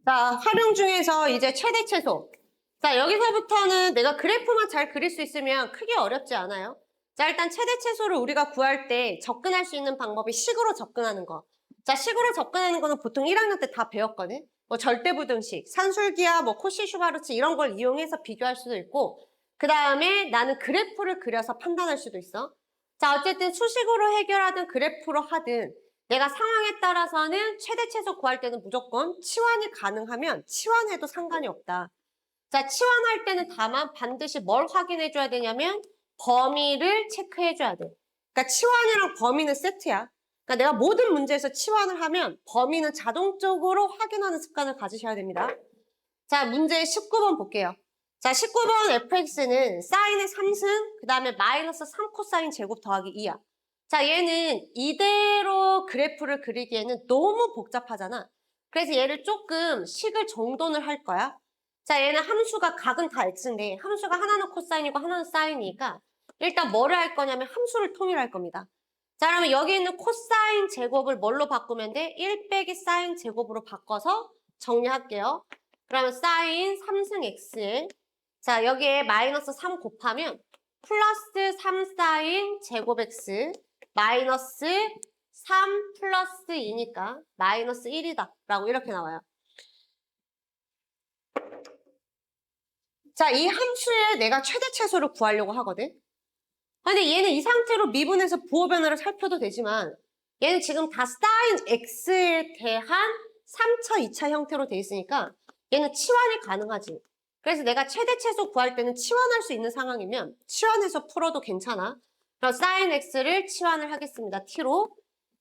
자, 활용 중에서 이제 최대 최소. 자, 여기서부터는 내가 그래프만 잘 그릴 수 있으면 크게 어렵지 않아요. 자, 일단 최대 최소를 우리가 구할 때 접근할 수 있는 방법이 식으로 접근하는 거. 자, 식으로 접근하는 거는 보통 1학년 때 다 배웠거든. 뭐 절대부등식, 산술기하, 뭐 코시-슈바르츠 이런 걸 이용해서 비교할 수도 있고, 그 다음에 나는 그래프를 그려서 판단할 수도 있어. 자, 어쨌든 수식으로 해결하든 그래프로 하든 내가 상황에 따라서는 최대 최소 구할 때는 무조건 치환이 가능하면 치환해도 상관이 없다. 자, 치환할 때는 다만 반드시 뭘 확인해 줘야 되냐면 범위를 체크해 줘야 돼. 그러니까 치환이랑 범위는 세트야. 그러니까 내가 모든 문제에서 치환을 하면 범위는 자동적으로 확인하는 습관을 가지셔야 됩니다. 자, 문제 19번 볼게요. 자, 19번 fx는 사인의 3승, 그 다음에 마이너스 3코사인 제곱 더하기 2야. 자, 얘는 이대로 그래프를 그리기에는 너무 복잡하잖아. 그래서 얘를 조금 식을 정돈을 할 거야. 자, 얘는 함수가 각은 다 x인데 함수가 하나는 코사인이고 하나는 사인이니까 일단 뭐를 할 거냐면 함수를 통일할 겁니다. 자, 그러면 여기 있는 코사인 제곱을 뭘로 바꾸면 돼? 1 빼기 사인 제곱으로 바꿔서 정리할게요. 그러면 사인 3승 x에 자, 여기에 마이너스 3 곱하면 플러스 3 사인 제곱 x 마이너스 3 플러스 2니까 마이너스 1이다 라고 이렇게 나와요. 자, 이 함수에 내가 최대 최소를 구하려고 하거든. 근데 얘는 이 상태로 미분해서 부호 변화를 살펴도 되지만 얘는 지금 다 사인 x에 대한 3차, 2차 형태로 돼 있으니까 얘는 치환이 가능하지. 그래서 내가 최대 최소 구할 때는 치환할 수 있는 상황이면 치환해서 풀어도 괜찮아. 그럼 사인 x를 치환을 하겠습니다. t로.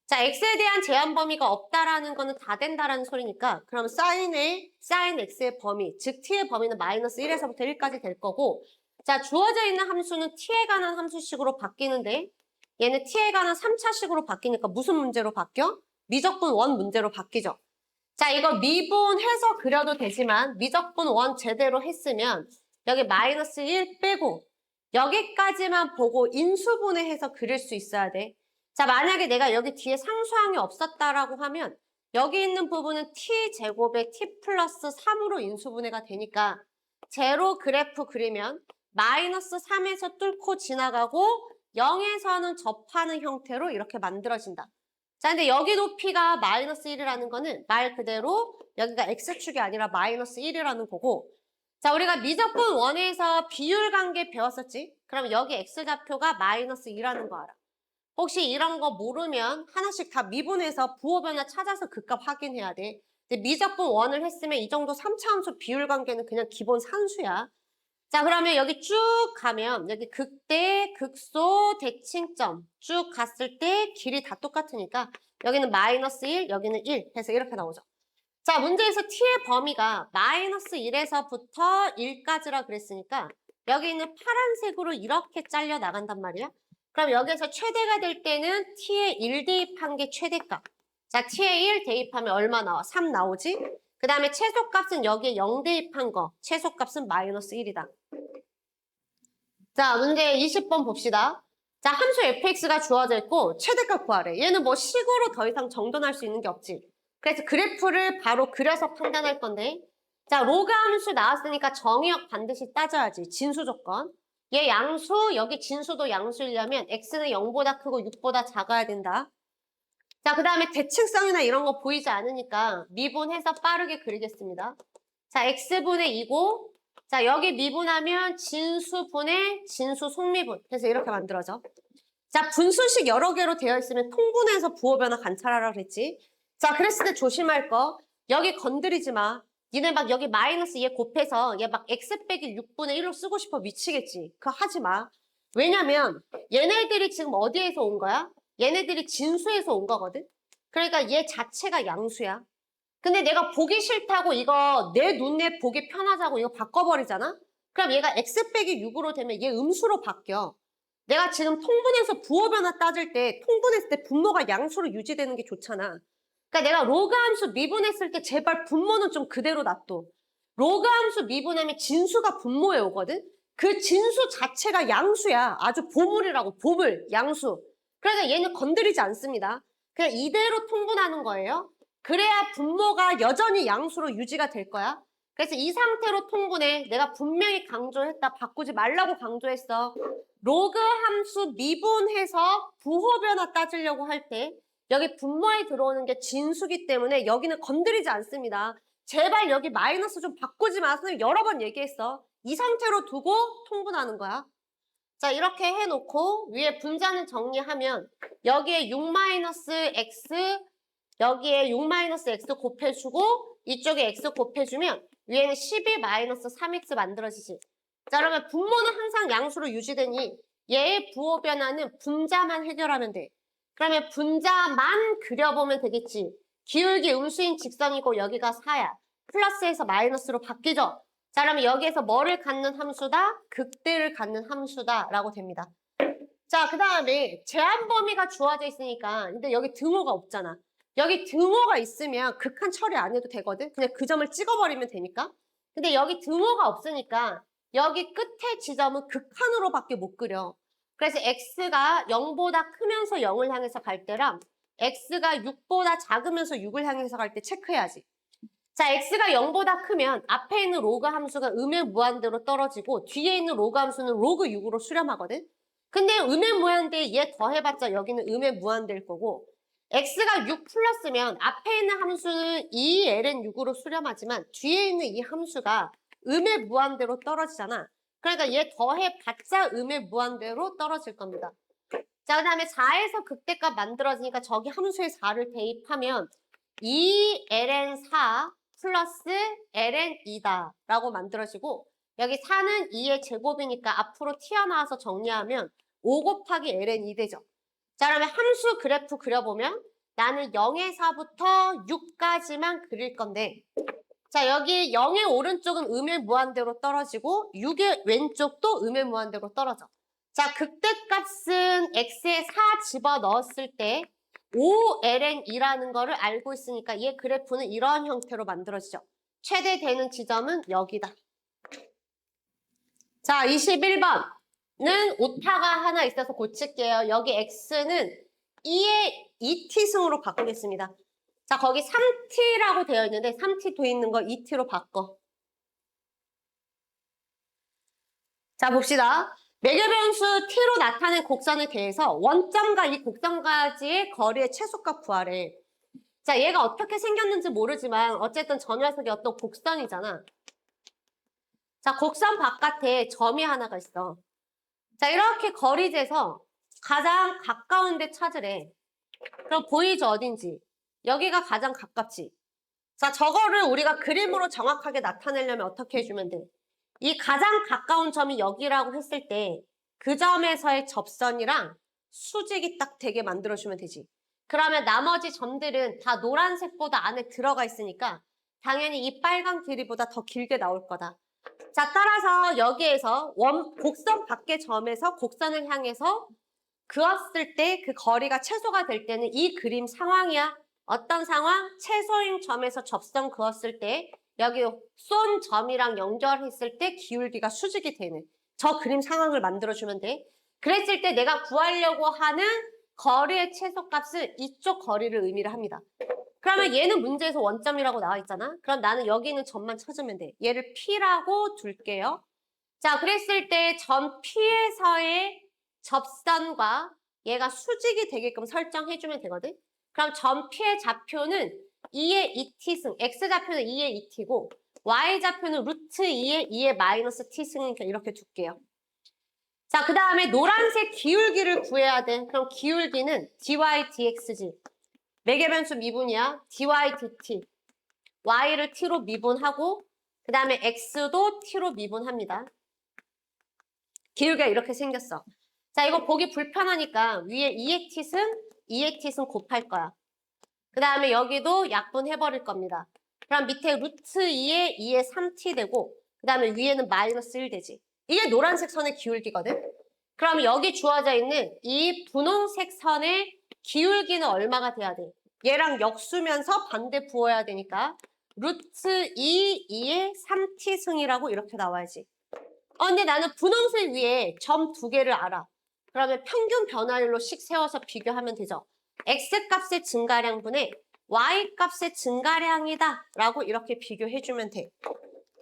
자, x에 대한 제한 범위가 없다라는 거는 다 된다라는 소리니까 그럼 사인 x의 범위, 즉 t의 범위는 마이너스 1에서부터 1까지 될 거고 자, 주어져 있는 함수는 t에 관한 함수식으로 바뀌는데 얘는 t에 관한 3차식으로 바뀌니까 무슨 문제로 바뀌어? 미적분 원 문제로 바뀌죠. 자, 이거 미분해서 그려도 되지만 미적분 원 제대로 했으면 여기 마이너스 1 빼고 여기까지만 보고 인수분해해서 그릴 수 있어야 돼. 자, 만약에 내가 여기 뒤에 상수항이 없었다라고 하면 여기 있는 부분은 t제곱에 t 플러스 3으로 인수분해가 되니까 제로 그래프 그리면 마이너스 3에서 뚫고 지나가고 0에서는 접하는 형태로 이렇게 만들어진다. 자, 근데 여기 높이가 마이너스 1이라는 거는 말 그대로 여기가 x축이 아니라 마이너스 1이라는 거고 자, 우리가 미적분 원에서 비율 관계 배웠었지? 그럼 여기 x좌표가 마이너스 2라는 거 알아. 혹시 이런 거 모르면 하나씩 다 미분해서 부호 변화 찾아서 그 값 확인해야 돼. 근데 미적분 원을 했으면 이 정도 3차 함수 비율 관계는 그냥 기본 산수야. 자, 그러면 여기 쭉 가면 여기 극대, 극소, 대칭점 쭉 갔을 때 길이 다 똑같으니까 여기는 마이너스 1, 여기는 1 해서 이렇게 나오죠. 자, 문제에서 t의 범위가 마이너스 1에서부터 1까지라 그랬으니까 여기 있는 파란색으로 이렇게 잘려 나간단 말이야. 그럼 여기서 최대가 될 때는 t에 1 대입한 게 최대값. 자, t에 1 대입하면 얼마 나와? 3 나오지? 그 다음에 최소값은 여기에 0 대입한 거. 최소값은 마이너스 1이다. 자, 문제 20번 봅시다. 자, 함수 fx가 주어져 있고 최대값 구하래. 얘는 뭐 식으로 더 이상 정돈할 수 있는 게 없지. 그래서 그래프를 바로 그려서 판단할 건데 자, 로그 함수 나왔으니까 정의역 반드시 따져야지. 진수 조건. 얘 양수, 여기 진수도 양수이려면 x는 0보다 크고 6보다 작아야 된다. 자, 그 다음에 대칭성이나 이런 거 보이지 않으니까 미분해서 빠르게 그리겠습니다. 자, x분의 2고 자, 여기 미분하면 진수분의 진수 속미분. 그래서 이렇게 만들어져. 자, 분수식 여러 개로 되어 있으면 통분해서 부호 변화 관찰하라 그랬지. 자, 그랬을 때 조심할 거. 여기 건드리지 마. 니네 막 여기 마이너스 얘 곱해서 얘 막 x 빼기 6분의 1로 쓰고 싶어 미치겠지. 그거 하지 마. 왜냐면 얘네들이 지금 어디에서 온 거야? 얘네들이 진수에서 온 거거든. 그러니까 얘 자체가 양수야. 근데 내가 보기 싫다고 이거 내 눈에 보기 편하자고 이거 바꿔버리잖아? 그럼 얘가 x 빼기 6으로 되면 얘 음수로 바뀌어. 내가 지금 통분해서 부호 변화 따질 때 통분했을 때 분모가 양수로 유지되는 게 좋잖아. 그러니까 내가 로그 함수 미분했을 때 제발 분모는 좀 그대로 놔둬. 로그 함수 미분하면 진수가 분모에 오거든? 그 진수 자체가 양수야. 아주 보물이라고, 보물, 양수. 그러니까 얘는 건드리지 않습니다. 그냥 이대로 통분하는 거예요. 그래야 분모가 여전히 양수로 유지가 될 거야. 그래서 이 상태로 통분해. 내가 분명히 강조했다. 바꾸지 말라고 강조했어. 로그 함수 미분해서 부호 변화 따지려고 할 때 여기 분모에 들어오는 게 진수기 때문에 여기는 건드리지 않습니다. 제발 여기 마이너스 좀 바꾸지 마세요. 여러 번 얘기했어. 이 상태로 두고 통분하는 거야. 자, 이렇게 해놓고 위에 분자는 정리하면 여기에 6-x, 여기에 6-x 곱해주고 이쪽에 x 곱해주면 위에는 12-3x 만들어지지. 자, 그러면 분모는 항상 양수로 유지되니 얘의 부호 변화는 분자만 해결하면 돼. 그러면 분자만 그려보면 되겠지. 기울기 음수인 직선이고 여기가 4야. 플러스에서 마이너스로 바뀌죠. 자, 그러면 여기에서 뭐를 갖는 함수다? 극대를 갖는 함수다 라고 됩니다. 자, 그 다음에 제한 범위가 주어져 있으니까 근데 여기 등호가 없잖아. 여기 등호가 있으면 극한 처리 안 해도 되거든. 그냥 그 점을 찍어버리면 되니까. 근데 여기 등호가 없으니까 여기 끝에 지점은 극한으로밖에 못 그려. 그래서 x가 0보다 크면서 0을 향해서 갈 때랑 x가 6보다 작으면서 6을 향해서 갈 때 체크해야지. 자, x가 0보다 크면 앞에 있는 로그 함수가 음의 무한대로 떨어지고 뒤에 있는 로그 함수는 로그 6으로 수렴하거든. 근데 음의 무한대에 얘 더해봤자 여기는 음의 무한대일 거고 x가 6 플러스면 앞에 있는 함수는 2ln6으로 수렴하지만 뒤에 있는 이 함수가 음의 무한대로 떨어지잖아. 그러니까 얘 더해봤자 음의 무한대로 떨어질 겁니다. 자, 그 다음에 4에서 극대값 만들어지니까 저기 함수에 4를 대입하면 2ln4 플러스 ln2다 라고 만들어지고 여기 4는 2의 제곱이니까 앞으로 튀어나와서 정리하면 5 곱하기 ln2 되죠. 자, 그러면 함수 그래프 그려보면 나는 0에서부터 6까지만 그릴 건데 자, 여기 0의 오른쪽은 음의 무한대로 떨어지고 6의 왼쪽도 음의 무한대로 떨어져. 자, 극대값은 x에 4 집어넣었을 때 5ln이라는 거를 알고 있으니까 얘 그래프는 이런 형태로 만들어지죠. 최대 되는 지점은 여기다. 자, 21번은 오타가 하나 있어서 고칠게요. 여기 x는 2의 2t승으로 바꾸겠습니다. 자, 거기 3t라고 되어 있는데 3t 돼 있는 거 2t로 바꿔. 자, 봅시다. 매개변수 t로 나타낸 곡선에 대해서 원점과 이 곡선까지의 거리의 최소값 구하래. 자, 얘가 어떻게 생겼는지 모르지만 어쨌든 저 녀석이 어떤 곡선이잖아. 자, 곡선 바깥에 점이 하나가 있어. 자, 이렇게 거리재서 가장 가까운 데 찾으래. 그럼 보이죠, 어딘지? 여기가 가장 가깝지. 자, 저거를 우리가 그림으로 정확하게 나타내려면 어떻게 해주면 돼? 이 가장 가까운 점이 여기라고 했을 때 그 점에서의 접선이랑 수직이 딱 되게 만들어주면 되지. 그러면 나머지 점들은 다 노란색보다 안에 들어가 있으니까 당연히 이 빨간 길이보다 더 길게 나올 거다. 자, 따라서 여기에서 곡선 밖의 점에서 곡선을 향해서 그었을 때 그 거리가 최소가 될 때는 이 그림 상황이야. 어떤 상황? 최소인 점에서 접선 그었을 때 여기 쏜 점이랑 연결했을 때 기울기가 수직이 되는 저 그림 상황을 만들어주면 돼. 그랬을 때 내가 구하려고 하는 거리의 최소값은 이쪽 거리를 의미를 합니다. 그러면 얘는 문제에서 원점이라고 나와 있잖아. 그럼 나는 여기 있는 점만 찾으면 돼. 얘를 P라고 둘게요. 자, 그랬을 때 점 P에서의 접선과 얘가 수직이 되게끔 설정해주면 되거든. 그럼 점 P의 좌표는 2의 2t승, x좌표는 2의 2t고 y좌표는 루트 2의 2의 마이너스 t승은 이렇게 둘게요. 자, 그 다음에 노란색 기울기를 구해야 돼. 그럼 기울기는 dy dx지. 매개변수 미분이야. dy dt. y를 t로 미분하고 그 다음에 x도 t로 미분합니다. 기울기가 이렇게 생겼어. 자, 이거 보기 불편하니까 위에 2의 t승, 2의 t승 곱할 거야. 그 다음에 여기도 약분해버릴 겁니다. 그럼 밑에 루트 2에 2에 3t 되고 그 다음에 위에는 마이너스 1 되지. 이게 노란색 선의 기울기거든. 그럼 여기 주어져 있는 이 분홍색 선의 기울기는 얼마가 돼야 돼? 얘랑 역수면서 반대 부어야 되니까 루트 2, 2의 3t승이라고 이렇게 나와야지. 근데 나는 분홍색 위에 점 2개를 알아. 그러면 평균 변화율로 씩 세워서 비교하면 되죠. x값의 증가량분의 y값의 증가량이다 라고 이렇게 비교해주면 돼.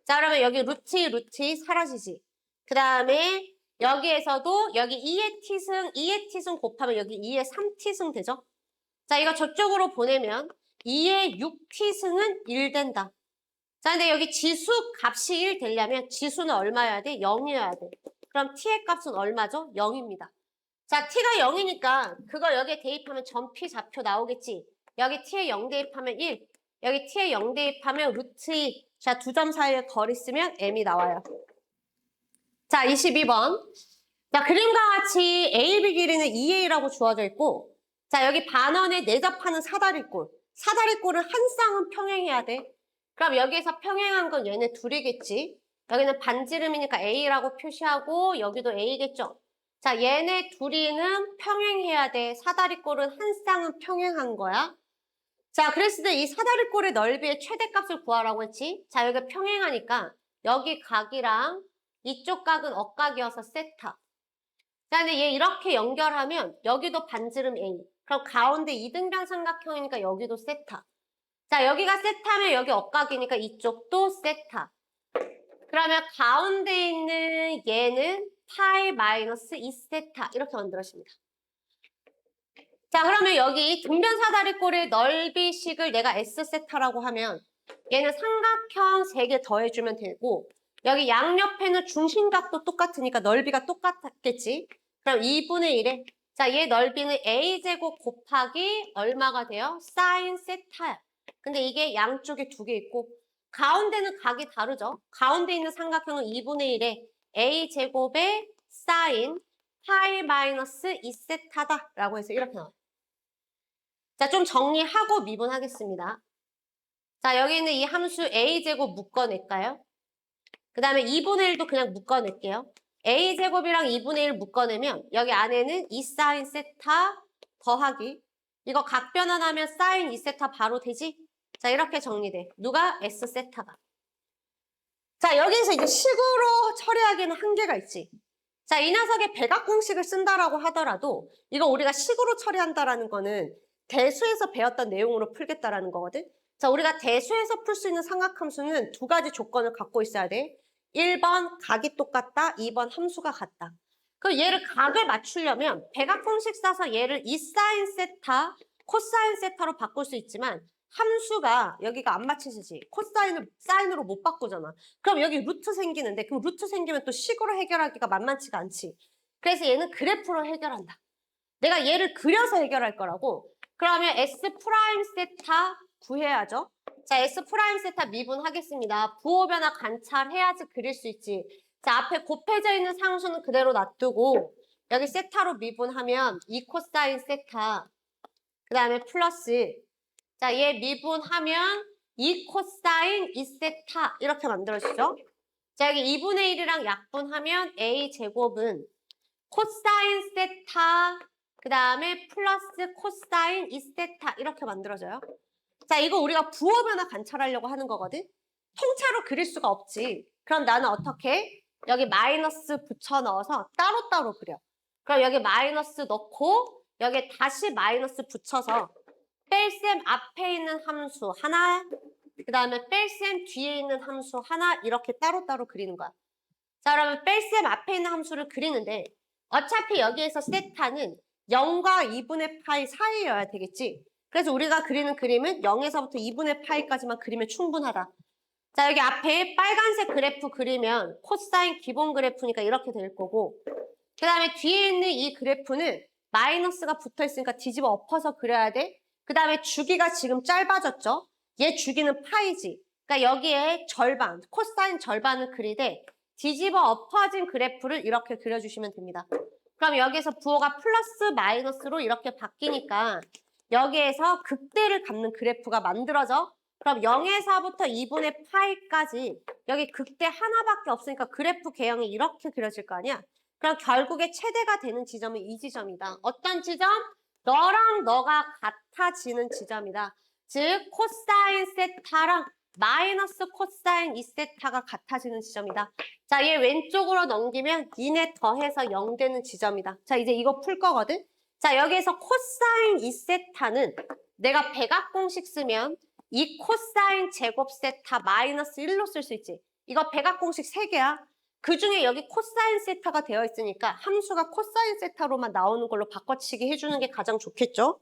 자, 그러면 여기 루트 2 사라지지. 그 다음에 여기에서도 여기 2의 t승 곱하면 여기 2의 3t승 되죠? 자, 이거 저쪽으로 보내면 2의 6t승은 1 된다. 자, 근데 여기 지수 값이 1 되려면 지수는 얼마여야 돼? 0이어야 돼. 그럼 t의 값은 얼마죠? 0입니다. 자, t가 0이니까 그걸 여기에 대입하면 전피 좌표 나오겠지? 여기 t에 0 대입하면 1, 여기 t에 0 대입하면 루트 2. 자, 두 점 사이에 거리 쓰면 m이 나와요. 자, 22번. 자, 그림과 같이 A, B 길이는 2A라고 주어져 있고, 자, 여기 반원에 내접하는 사다리꼴. 사다리꼴을 한 쌍은 평행해야 돼. 그럼 여기에서 평행한 건 얘네 둘이겠지. 여기는 반지름이니까 A라고 표시하고, 여기도 A겠죠. 자, 얘네 둘이는 평행해야 돼. 사다리꼴은 한 쌍은 평행한 거야. 자, 그랬을 때 이 사다리꼴의 넓이의 최대값을 구하라고 했지. 자, 여기 평행하니까 여기 각이랑 이쪽 각은 억각이어서 세타. 자, 근데 얘 이렇게 연결하면 여기도 반지름 A. 그럼 가운데 이등변 삼각형이니까 여기도 세타. 자, 여기가 세타면 여기 억각이니까 이쪽도 세타. 그러면 가운데 있는 얘는 파이 마이너스 2세타 이렇게 만들어집니다. 자, 그러면 여기 등변 사다리꼴의 넓이식을 내가 S세타라고 하면 얘는 삼각형 3개 더해주면 되고 여기 양옆에는 중심각도 똑같으니까 넓이가 똑같겠지. 그럼 2분의 1에 자, 얘 넓이는 A제곱 곱하기 얼마가 돼요? 사인 세타야. 근데 이게 양쪽에 2개 있고 가운데는 각이 다르죠. 가운데 있는 삼각형은 2분의 1에 A제곱에 사인 파이 마이너스 2세타다 라고 해서 이렇게 나와요. 자, 좀 정리하고 미분하겠습니다. 자, 여기 있는 이 함수 A제곱 묶어낼까요? 그 다음에 2분의 1도 그냥 묶어낼게요. A제곱이랑 2분의 1 묶어내면 여기 안에는 2사인 세타 더하기 이거 각 변환하면 사인 2세타 바로 되지? 자, 이렇게 정리돼. 누가? S세타가. 자, 여기서 이제 식으로 처리하기에는 한계가 있지. 자, 이 녀석의 백악공식을 쓴다라고 하더라도 이거 우리가 식으로 처리한다라는 거는 대수에서 배웠던 내용으로 풀겠다라는 거거든. 자, 우리가 대수에서 풀 수 있는 삼각함수는 2가지 조건을 갖고 있어야 돼. 1번 각이 똑같다, 2번 함수가 같다. 그럼 얘를 각을 맞추려면 백악공식 써서 얘를 2사인 세타, 코사인 세타로 바꿀 수 있지만 함수가 여기가 안 맞히시지. 코사인을 사인으로 못 바꾸잖아. 그럼 여기 루트 생기는데 그럼 루트 생기면 또 식으로 해결하기가 만만치가 않지. 그래서 얘는 그래프로 해결한다. 내가 얘를 그려서 해결할 거라고. 그러면 S 프라임 세타 구해야죠. 자, S 프라임 세타 미분하겠습니다. 부호 변화 관찰해야지 그릴 수 있지. 자, 앞에 곱해져 있는 상수는 그대로 놔두고 여기 세타로 미분하면 2 코사인 세타 그 다음에 플러스 자, 얘 미분하면 2 코사인 2세타 이렇게 만들어지죠. 자, 여기 2분의 1이랑 약분하면 A 제곱은 코사인 세타 그 다음에 플러스 코사인 2세타 이렇게 만들어져요. 자, 이거 우리가 부호 변화 관찰하려고 하는 거거든. 통째로 그릴 수가 없지. 그럼 나는 어떻게? 여기 마이너스 붙여 넣어서 따로따로 그려. 그럼 여기 마이너스 넣고 여기 다시 마이너스 붙여서 뺄셈 앞에 있는 함수 하나, 그 다음에 뺄셈 뒤에 있는 함수 하나 이렇게 따로따로 그리는 거야. 자, 그러면 뺄셈 앞에 있는 함수를 그리는데 어차피 여기에서 세타는 0과 2분의 파이 사이여야 되겠지. 그래서 우리가 그리는 그림은 0에서부터 2분의 파이까지만 그리면 충분하다. 자, 여기 앞에 빨간색 그래프 그리면 코사인 기본 그래프니까 이렇게 될 거고 그 다음에 뒤에 있는 이 그래프는 마이너스가 붙어 있으니까 뒤집어 엎어서 그려야 돼. 그 다음에 주기가 지금 짧아졌죠? 얘 주기는 파이지. 그러니까 여기에 절반, 코사인 절반을 그리되 뒤집어 엎어진 그래프를 이렇게 그려주시면 됩니다. 그럼 여기에서 부호가 플러스 마이너스로 이렇게 바뀌니까 여기에서 극대를 갖는 그래프가 만들어져. 그럼 0에서부터 2분의 파이까지 여기 극대 하나밖에 없으니까 그래프 개형이 이렇게 그려질 거 아니야? 그럼 결국에 최대가 되는 지점은 이 지점이다. 어떤 지점? 너랑 너가 같아지는 지점이다. 즉 코사인 세타랑 마이너스 코사인 2세타가 같아지는 지점이다. 자, 얘 왼쪽으로 넘기면 2네 더해서 0 되는 지점이다. 자, 이제 이거 풀 거거든. 자, 여기에서 코사인 2세타는 내가 백악공식 쓰면 이 코사인 제곱 세타 마이너스 1로 쓸 수 있지. 이거 백악공식 3개야. 그중에 여기 코사인 세타가 되어 있으니까 함수가 코사인 세타로만 나오는 걸로 바꿔치기 해주는 게 가장 좋겠죠.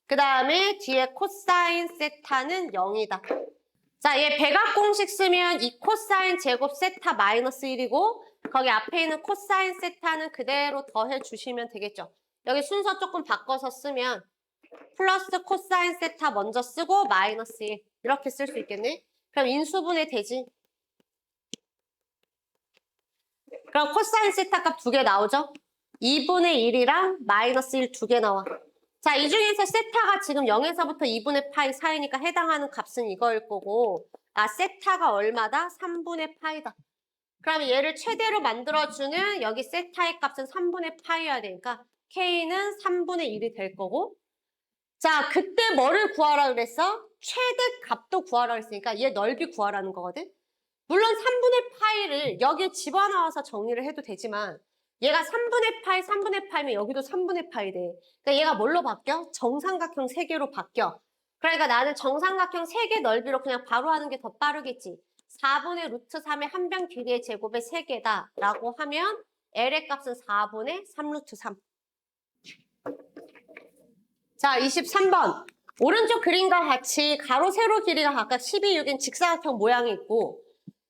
그 다음에 뒤에 코사인 세타는 0이다. 자, 얘 백악공식 쓰면 이 코사인 제곱 세타 마이너스 1이고 거기 앞에 있는 코사인 세타는 그대로 더해 주시면 되겠죠. 여기 순서 조금 바꿔서 쓰면 플러스 코사인 세타 먼저 쓰고 마이너스 1 이렇게 쓸 수 있겠네. 그럼 인수분해 되지. 그럼 코사인 세타 값 2개 나오죠? 2분의 1이랑 마이너스 1 2개 나와. 자, 이 중에서 세타가 지금 0에서부터 2분의 파이 사이니까 해당하는 값은 이거일 거고 세타가 얼마다? 3분의 파이다. 그럼 얘를 최대로 만들어주는 여기 세타의 값은 3분의 파이여야 되니까 K는 3분의 1이 될 거고 자, 그때 뭐를 구하라 그랬어? 최대 값도 구하라 그랬으니까 얘 넓이 구하라는 거거든? 물론 3분의 파이를 여기에 집어넣어서 정리를 해도 되지만 얘가 3분의 파이, 3분의 파이면 여기도 3분의 파이 돼. 그러니까 얘가 뭘로 바뀌어? 정삼각형 3개로 바뀌어. 그러니까 나는 정삼각형 3개 넓이로 그냥 바로 하는 게 더 빠르겠지. 4분의 루트 3의 한 변 길이의 제곱의 3개다 라고 하면 L의 값은 4분의 3 루트 3. 자, 23번. 오른쪽 그림과 같이 가로, 세로 길이가 각각 12, 6인 직사각형 모양이 있고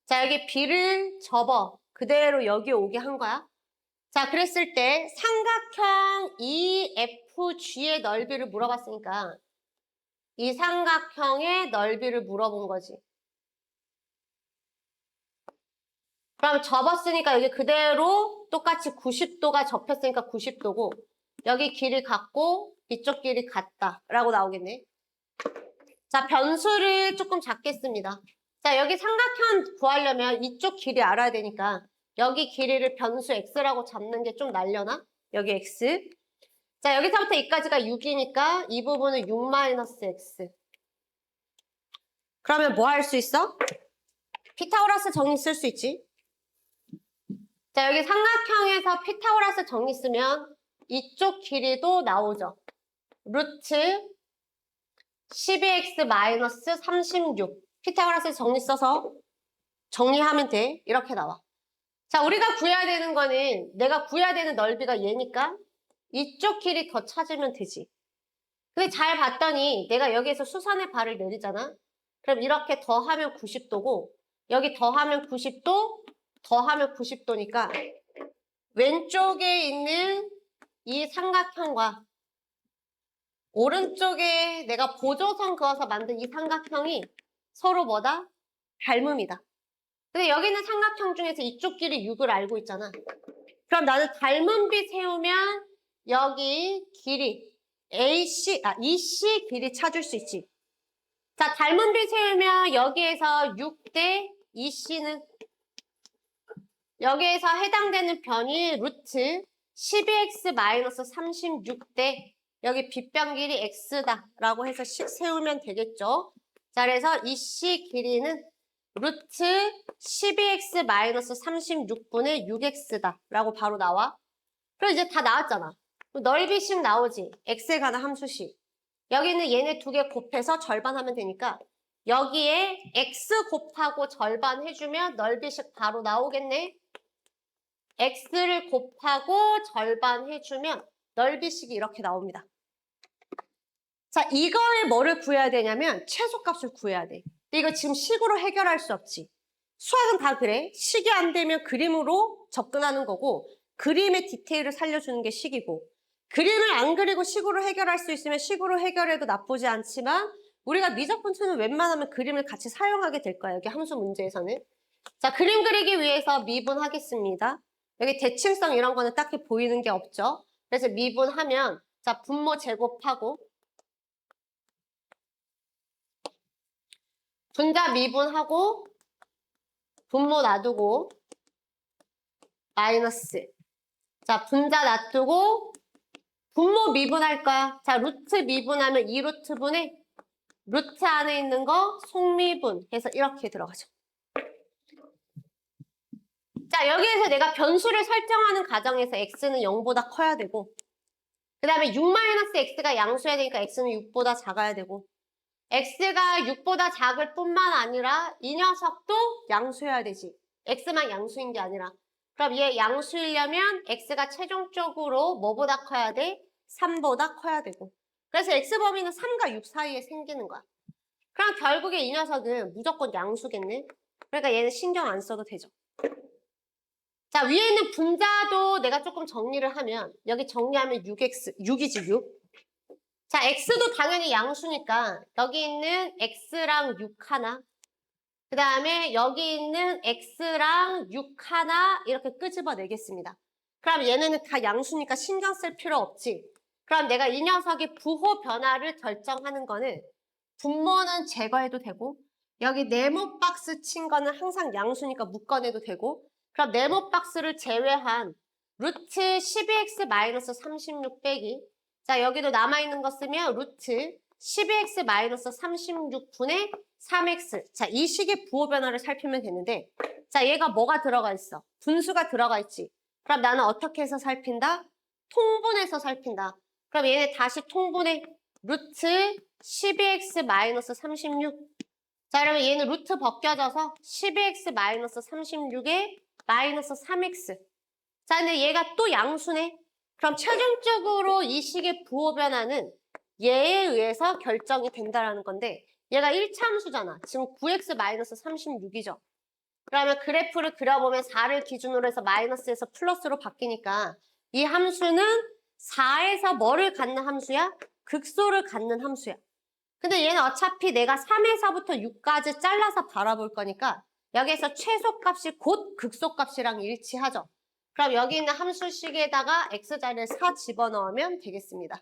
자, 여기 B를 접어. 그대로 여기 오게 한 거야. 자, 그랬을 때 삼각형 EFG의 넓이를 물어봤으니까 이 삼각형의 넓이를 물어본 거지. 그럼 접었으니까 여기 그대로 똑같이 90도가 접혔으니까 90도고 여기 길이 같고 이쪽 길이 같다라고 나오겠네. 자, 변수를 조금 작겠습니다. 자, 여기 삼각형 구하려면 이쪽 길이 알아야 되니까 여기 길이를 변수 x라고 잡는 게 좀 날려나? 여기 x. 자, 여기서부터 여기까지가 6이니까 이 부분은 6-x. 그러면 뭐 할 수 있어? 피타고라스 정리 쓸 수 있지. 자, 여기 삼각형에서 피타고라스 정리 쓰면 이쪽 길이도 나오죠. 루트 12x-36. 피타고라스 정리 써서 정리하면 돼. 이렇게 나와. 자, 우리가 구해야 되는 거는 내가 구해야 되는 넓이가 얘니까 이쪽 길이 더 찾으면 되지. 근데 잘 봤더니 내가 여기에서 수선의 발을 내리잖아. 그럼 이렇게 더하면 90도고 여기 더하면 90도, 더하면 90도니까 왼쪽에 있는 이 삼각형과 오른쪽에 내가 보조선 그어서 만든 이 삼각형이 서로 뭐다? 닮음이다. 근데 여기는 삼각형 중에서 이쪽 길이 6을 알고 있잖아. 그럼 나는 닮은비 세우면 여기 길이 EC 길이 찾을 수 있지. 자, 닮은비 세우면 여기에서 6대 EC는 여기에서 해당되는 변이 루트 12x-36대 여기 빗변 길이 x다 라고 해서 식 세우면 되겠죠. 자, 그래서 EC 길이는 루트 12x-36분의 6x다 라고 바로 나와. 그럼 이제 다 나왔잖아. 넓이식 나오지. x에 관한 함수식. 여기는 얘네 2개 곱해서 절반하면 되니까 여기에 x 곱하고 절반 해주면 넓이식 바로 나오겠네. x를 곱하고 절반 해주면 넓이식이 이렇게 나옵니다. 자, 이거에 뭐를 구해야 되냐면 최소값을 구해야 돼. 근데 이거 지금 식으로 해결할 수 없지. 수학은 다 그래. 식이 안 되면 그림으로 접근하는 거고 그림의 디테일을 살려주는 게 식이고 그림을 안 그리고 식으로 해결할 수 있으면 식으로 해결해도 나쁘지 않지만 우리가 미적분수는 웬만하면 그림을 같이 사용하게 될 거야. 여기 함수 문제에서는. 자, 그림 그리기 위해서 미분하겠습니다. 여기 대칭성 이런 거는 딱히 보이는 게 없죠. 그래서 미분하면 자, 분모 제곱하고 분자 미분하고 분모 놔두고 마이너스. 자, 분자 놔두고 분모 미분할 거야. 자, 루트 미분하면 2루트분의 루트 안에 있는 거 속미분 해서 이렇게 들어가죠. 자, 여기에서 내가 변수를 설정하는 과정에서 x는 0보다 커야 되고 그 다음에 6-x가 양수해야 되니까 x는 6보다 작아야 되고 x가 6보다 작을 뿐만 아니라 이 녀석도 양수해야 되지. x만 양수인 게 아니라. 그럼 얘 양수이려면 x가 최종적으로 뭐보다 커야 돼? 3보다 커야 되고. 그래서 x범위는 3과 6 사이에 생기는 거야. 그럼 결국에 이 녀석은 무조건 양수겠네. 그러니까 얘는 신경 안 써도 되죠. 자, 위에 있는 분자도 내가 조금 정리를 하면 여기 정리하면 6이지 6. 자, x도 당연히 양수니까 여기 있는 x랑 6 하나, 그 다음에 여기 있는 x랑 6 하나 이렇게 끄집어내겠습니다. 그럼 얘네는 다 양수니까 신경 쓸 필요 없지. 그럼 내가 이 녀석의 부호 변화를 결정하는 거는 분모는 제거해도 되고 여기 네모 박스 친 거는 항상 양수니까 묶어내도 되고 그럼 네모 박스를 제외한 루트 12x-36 빼기 자 여기도 남아있는 거 쓰면 루트 12x-36분의 3x 자 이 식의 부호 변화를 살피면 되는데 자 얘가 뭐가 들어가 있어? 분수가 들어가 있지. 그럼 나는 어떻게 해서 살핀다? 통분해서 살핀다. 그럼 얘네 다시 통분해. 루트 12x-36 자 그러면 얘는 루트 벗겨져서 12x-36에 마이너스 3x 자 근데 얘가 또 양수네. 그럼 최종적으로 이 식의 부호 변화는 얘에 의해서 결정이 된다라는 건데 얘가 1차함수잖아. 지금 9x-36이죠. 그러면 그래프를 그려보면 4를 기준으로 해서 마이너스에서 플러스로 바뀌니까 이 함수는 4에서 뭐를 갖는 함수야? 극소를 갖는 함수야. 근데 얘는 어차피 내가 3에서부터 6까지 잘라서 바라볼 거니까 여기에서 최소값이 곧 극소값이랑 일치하죠. 그럼 여기 있는 함수식에다가 x자리를 4 집어넣으면 되겠습니다.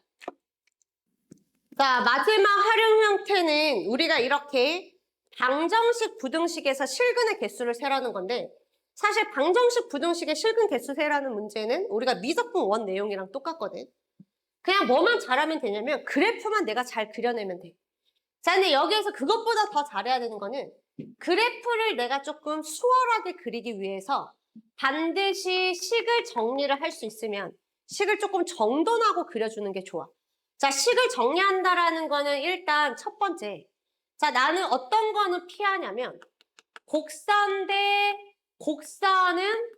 자, 마지막 활용 형태는 우리가 이렇게 방정식, 부등식에서 실근의 개수를 세라는 건데 사실 방정식, 부등식의 실근 개수 세라는 문제는 우리가 미적분 원 내용이랑 똑같거든. 그냥 뭐만 잘하면 되냐면 그래프만 내가 잘 그려내면 돼. 자, 근데 여기에서 그것보다 더 잘해야 되는 거는 그래프를 내가 조금 수월하게 그리기 위해서 반드시 식을 정리를 할 수 있으면 식을 조금 정돈하고 그려주는 게 좋아. 자, 식을 정리한다라는 거는 일단 첫 번째. 자, 나는 어떤 거는 피하냐면 곡선 대 곡선은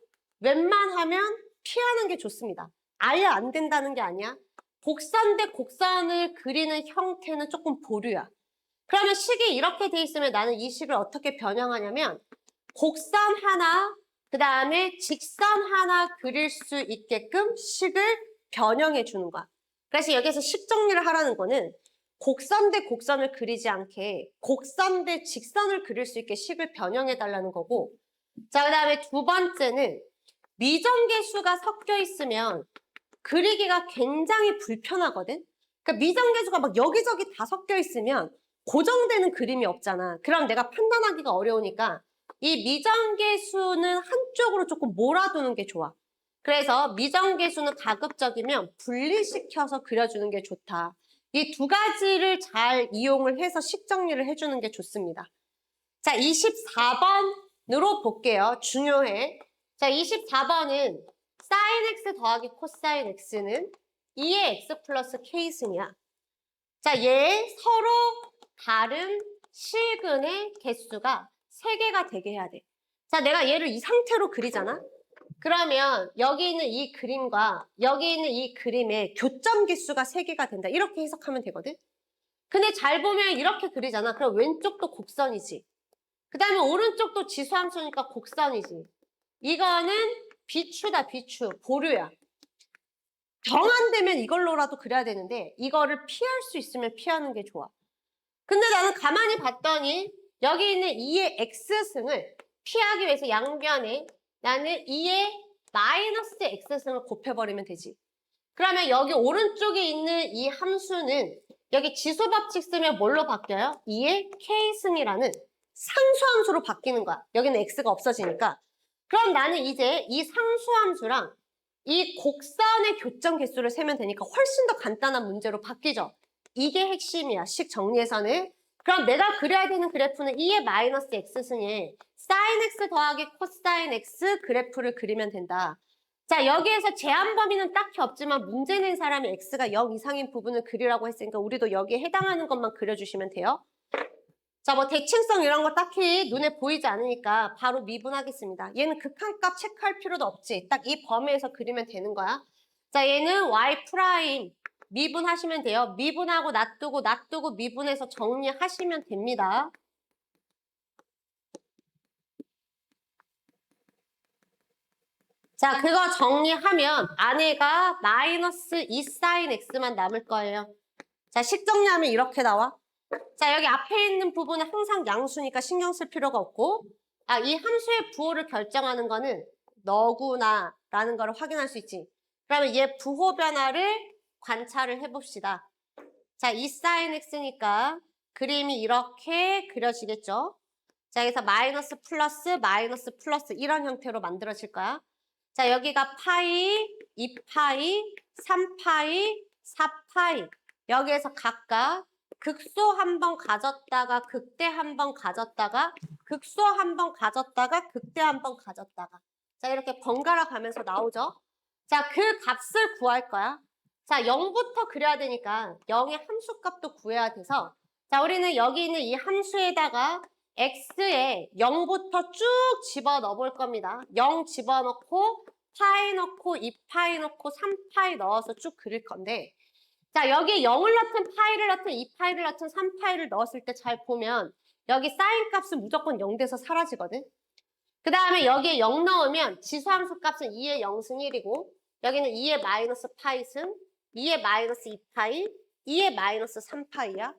웬만하면 피하는 게 좋습니다. 아예 안 된다는 게 아니야. 곡선 대 곡선을 그리는 형태는 조금 보류야. 그러면 식이 이렇게 돼 있으면 나는 이 식을 어떻게 변형하냐면 곡선 하나, 그 다음에 직선 하나 그릴 수 있게끔 식을 변형해 주는 거야. 그래서 여기서 식 정리를 하라는 거는 곡선 대 곡선을 그리지 않게 곡선 대 직선을 그릴 수 있게 식을 변형해 달라는 거고 자, 그 다음에 두 번째는 미정계수가 섞여 있으면 그리기가 굉장히 불편하거든? 그러니까 미정계수가 막 여기저기 다 섞여 있으면 고정되는 그림이 없잖아. 그럼 내가 판단하기가 어려우니까 이 미정계수는 한쪽으로 조금 몰아두는 게 좋아. 그래서 미정계수는 가급적이면 분리시켜서 그려주는 게 좋다. 이 두 가지를 잘 이용을 해서 식 정리를 해주는 게 좋습니다. 자, 24번으로 볼게요. 중요해. 자, 24번은 sin x 더하기 코사인 x는 2의 x 플러스 k승이야. 자, 얘 서로 다른 실근의 개수가 3개가 되게 해야 돼. 자, 내가 얘를 이 상태로 그리잖아? 그러면 여기 있는 이 그림과 여기 있는 이 그림의 교점 개수가 3개가 된다. 이렇게 해석하면 되거든? 근데 잘 보면 이렇게 그리잖아. 그럼 왼쪽도 곡선이지. 그 다음에 오른쪽도 지수함수니까 곡선이지. 이거는 비추다, 비추. 보류야. 정 안 되면 이걸로라도 그려야 되는데 이거를 피할 수 있으면 피하는 게 좋아. 근데 나는 가만히 봤더니 여기 있는 2의 x승을 피하기 위해서 양변에 나는 2의 마이너스 x승을 곱해버리면 되지. 그러면 여기 오른쪽에 있는 이 함수는 여기 지수법칙 쓰면 뭘로 바뀌어요? 2의 k승이라는 상수함수로 바뀌는 거야. 여기는 x가 없어지니까. 그럼 나는 이제 이 상수함수랑 이 곡선의 교점 개수를 세면 되니까 훨씬 더 간단한 문제로 바뀌죠. 이게 핵심이야. 식 정리에서는. 그럼 내가 그려야 되는 그래프는 2의 마이너스 x승에 sin x 더하기 코사인 x 그래프를 그리면 된다. 자, 여기에서 제한 범위는 딱히 없지만 문제 낸 사람이 x가 0 이상인 부분을 그리라고 했으니까 우리도 여기에 해당하는 것만 그려주시면 돼요. 자, 뭐 대칭성 이런 거 딱히 눈에 보이지 않으니까 바로 미분하겠습니다. 얘는 극한값 체크할 필요도 없지. 딱 이 범위에서 그리면 되는 거야. 자, 얘는 y 프라임 미분하시면 돼요. 미분하고 놔두고 미분해서 정리하시면 됩니다. 자, 그거 정리하면 안에가 마이너스 2 사인 x만 남을 거예요. 자, 식 정리하면 이렇게 나와. 자, 여기 앞에 있는 부분은 항상 양수니까 신경 쓸 필요가 없고, 이 함수의 부호를 결정하는 거는 너구나 라는 걸 확인할 수 있지. 그러면 얘 부호 변화를 관찰을 해봅시다. 자, 2 사인 x니까 그림이 이렇게 그려지겠죠. 자, 여기서 마이너스 플러스 이런 형태로 만들어질 거야. 자, 여기가 파이, 2파이, 3파이, 4파이. 여기에서 각각 극소 한 번 가졌다가 극대 한 번 가졌다가 극소 한 번 가졌다가 극대 한 번 가졌다가 자, 이렇게 번갈아 가면서 나오죠. 자, 그 값을 구할 거야. 자, 0부터 그려야 되니까 0의 함수값도 구해야 돼서 자, 우리는 여기 있는 이 함수에다가 x에 0부터 쭉 집어넣어 볼 겁니다. 0 집어넣고 파이 넣고 2파이 넣고 3파이 넣어서 쭉 그릴 건데 자, 여기에 0을 넣든 파이를 넣든 2파이를 넣든 3파이를 넣었을 때 잘 보면 여기 사인 값은 무조건 0 돼서 사라지거든. 그 다음에 여기에 0 넣으면 지수함수 값은 2의 0승 1이고 여기는 2의 마이너스 파이승 2의 마이너스 2파이 2의 마이너스 3파이야.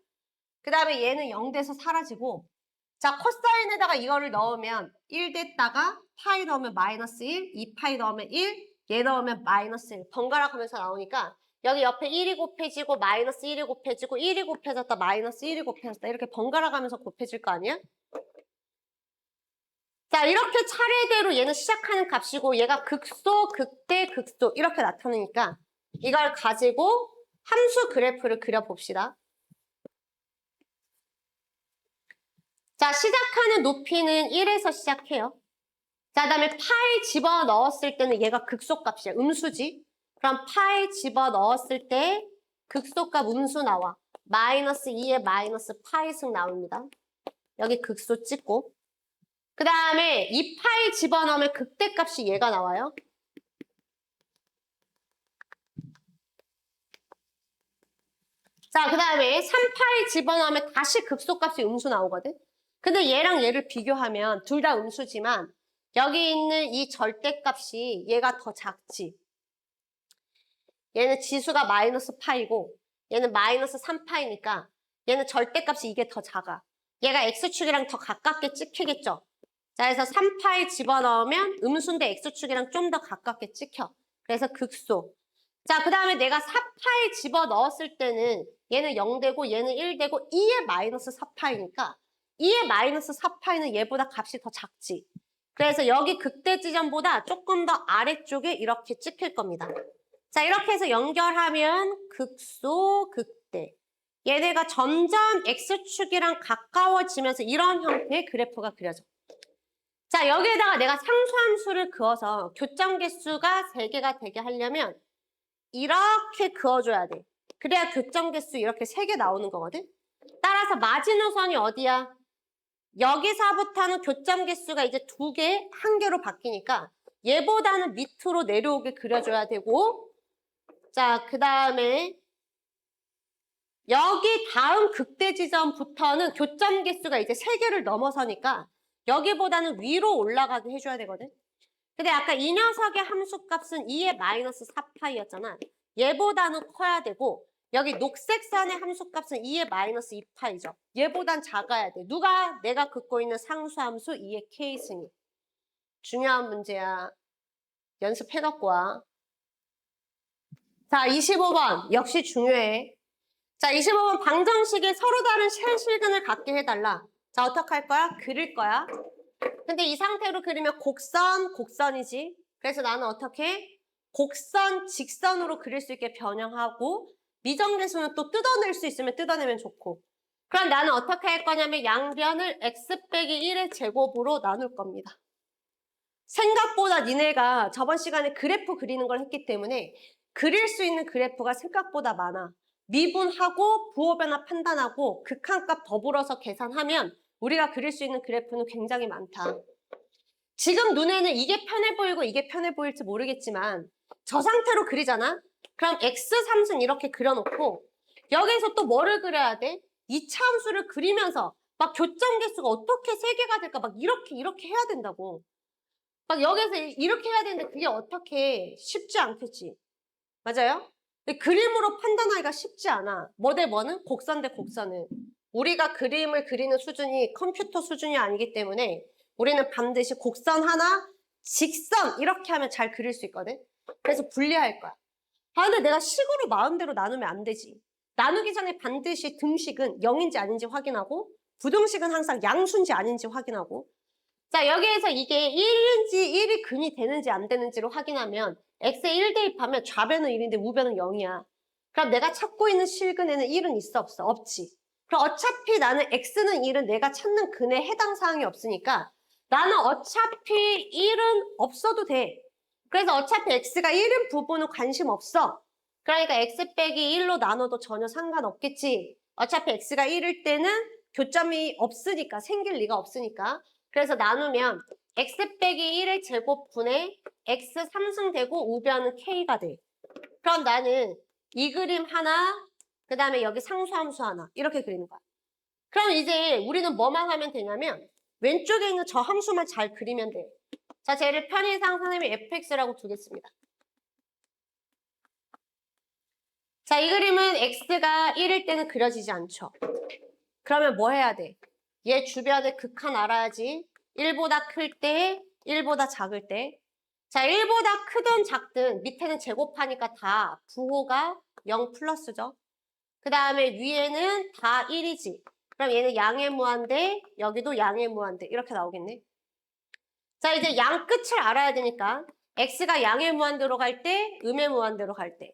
그 다음에 얘는 0 돼서 사라지고 자, 코사인에다가 이거를 넣으면 1 됐다가 파이 넣으면 마이너스 1, 2파이 넣으면 1, 얘 넣으면 마이너스 1 번갈아 가면서 나오니까 여기 옆에 1이 곱해지고 마이너스 1이 곱해지고 1이 곱해졌다 마이너스 1이 곱해졌다 이렇게 번갈아 가면서 곱해질 거 아니야? 자, 이렇게 차례대로 얘는 시작하는 값이고 얘가 극소, 극대, 극소 이렇게 나타나니까 이걸 가지고 함수 그래프를 그려봅시다. 자, 시작하는 높이는 1에서 시작해요. 자, 그다음에 파이 집어넣었을 때는 얘가 극소값이야. 음수지. 그럼 파이 집어넣었을 때 극소값 음수 나와. 마이너스 2에 마이너스 파이승 나옵니다. 여기 극소 찍고. 그 다음에 2파이 집어넣으면 극대값이 얘가 나와요. 자, 그 다음에 3파이 집어넣으면 다시 극소값이 음수 나오거든. 근데 얘랑 얘를 비교하면 둘 다 음수지만 여기 있는 이 절대값이 얘가 더 작지. 얘는 지수가 마이너스 파이고 얘는 마이너스 3파이니까 얘는 절대값이 이게 더 작아. 얘가 x축이랑 더 가깝게 찍히겠죠. 자, 그래서 3파이 집어넣으면 음수인데 x축이랑 좀 더 가깝게 찍혀. 그래서 극소. 자, 그 다음에 내가 4파이 집어넣었을 때는 얘는 0 되고 얘는 1 되고 2의 마이너스 4파이니까 2의 마이너스 4파이는 얘보다 값이 더 작지. 그래서 여기 극대 지점보다 조금 더 아래쪽에 이렇게 찍힐 겁니다. 자, 이렇게 해서 연결하면 극소, 극대. 얘네가 점점 x축이랑 가까워지면서 이런 형태의 그래프가 그려져. 자, 여기에다가 내가 상수함수를 그어서 교점 개수가 3개가 되게 하려면 이렇게 그어줘야 돼. 그래야 교점 개수 이렇게 3개 나오는 거거든. 따라서 마지노선이 어디야? 여기서부터는 교점 개수가 이제 2개, 1개로 바뀌니까 얘보다는 밑으로 내려오게 그려줘야 되고 자, 그 다음에 여기 다음 극대 지점부터는 교점 개수가 이제 3개를 넘어서니까 여기보다는 위로 올라가게 해줘야 되거든. 근데 아까 이 녀석의 함수값은 2의 마이너스 4파이였잖아. 얘보다는 커야 되고 여기 녹색 선의 함수값은 2의 마이너스 2파이죠. 얘보단 작아야 돼. 누가? 내가 긋고 있는 상수함수 2의 k승이. 중요한 문제야. 연습해갖고 와. 자, 25번. 역시 중요해. 자, 25번 방정식에 서로 다른 실근을 갖게 해달라. 자, 어떻게 할 거야? 그릴 거야. 근데 이 상태로 그리면 곡선, 곡선이지. 그래서 나는 어떻게? 곡선, 직선으로 그릴 수 있게 변형하고 미정계수는 또 뜯어낼 수 있으면 뜯어내면 좋고. 그럼 나는 어떻게 할 거냐면 양변을 x 빼기 1의 제곱으로 나눌 겁니다. 생각보다 니네가 저번 시간에 그래프 그리는 걸 했기 때문에 그릴 수 있는 그래프가 생각보다 많아. 미분하고 부호변화 판단하고 극한값 더불어서 계산하면 우리가 그릴 수 있는 그래프는 굉장히 많다. 지금 눈에는 이게 편해 보이고 이게 편해 보일지 모르겠지만 저 상태로 그리잖아? 그럼 x3승 이렇게 그려놓고 여기서 또 뭐를 그려야 돼? 2차 함수를 그리면서 막 교점 개수가 어떻게 3개가 될까 막 이렇게 해야 된다고. 막 여기서 이렇게 해야 되는데 그게 어떻게 쉽지 않겠지. 맞아요? 근데 그림으로 판단하기가 쉽지 않아. 뭐 대 뭐는? 곡선 대 곡선은. 우리가 그림을 그리는 수준이 컴퓨터 수준이 아니기 때문에 우리는 반드시 곡선 하나, 직선 이렇게 하면 잘 그릴 수 있거든. 그래서 분리할 거야. 아 근데 내가 식으로 마음대로 나누면 안 되지. 나누기 전에 반드시 등식은 0인지 아닌지 확인하고 부등식은 항상 양수인지 아닌지 확인하고 자 여기에서 이게 1인지 1이 근이 되는지 안 되는지를 확인하면 x에 1 대입하면 좌변은 1인데 우변은 0이야. 그럼 내가 찾고 있는 실근에는 1은 있어 없어? 없지. 그럼 어차피 나는 x는 1은 내가 찾는 근에 해당 사항이 없으니까 나는 어차피 1은 없어도 돼. 그래서 어차피 x가 1인 부분은 관심 없어. 그러니까 x 빼기 1로 나눠도 전혀 상관없겠지. 어차피 x가 1일 때는 교점이 없으니까 생길 리가 없으니까. 그래서 나누면 x 빼기 1의 제곱분의 x 3승되고 우변은 k가 돼. 그럼 나는 이 그림 하나, 그 다음에 여기 상수함수 하나 이렇게 그리는 거야. 그럼 이제 우리는 뭐만 하면 되냐면 왼쪽에 있는 저 함수만 잘 그리면 돼. 자, 쟤를 편의상 선생님이 fx라고 두겠습니다. 자, 이 그림은 x가 1일 때는 그려지지 않죠. 그러면 뭐 해야 돼? 얘 주변의 극한 알아야지. 1보다 클 때, 1보다 작을 때. 자, 1보다 크든 작든 밑에는 제곱하니까 다 부호가 0 플러스죠. 그 다음에 위에는 다 1이지. 그럼 얘는 양의 무한대, 여기도 양의 무한대. 이렇게 나오겠네. 자, 이제 양 끝을 알아야 되니까 x가 양의 무한대로 갈 때, 음의 무한대로 갈 때.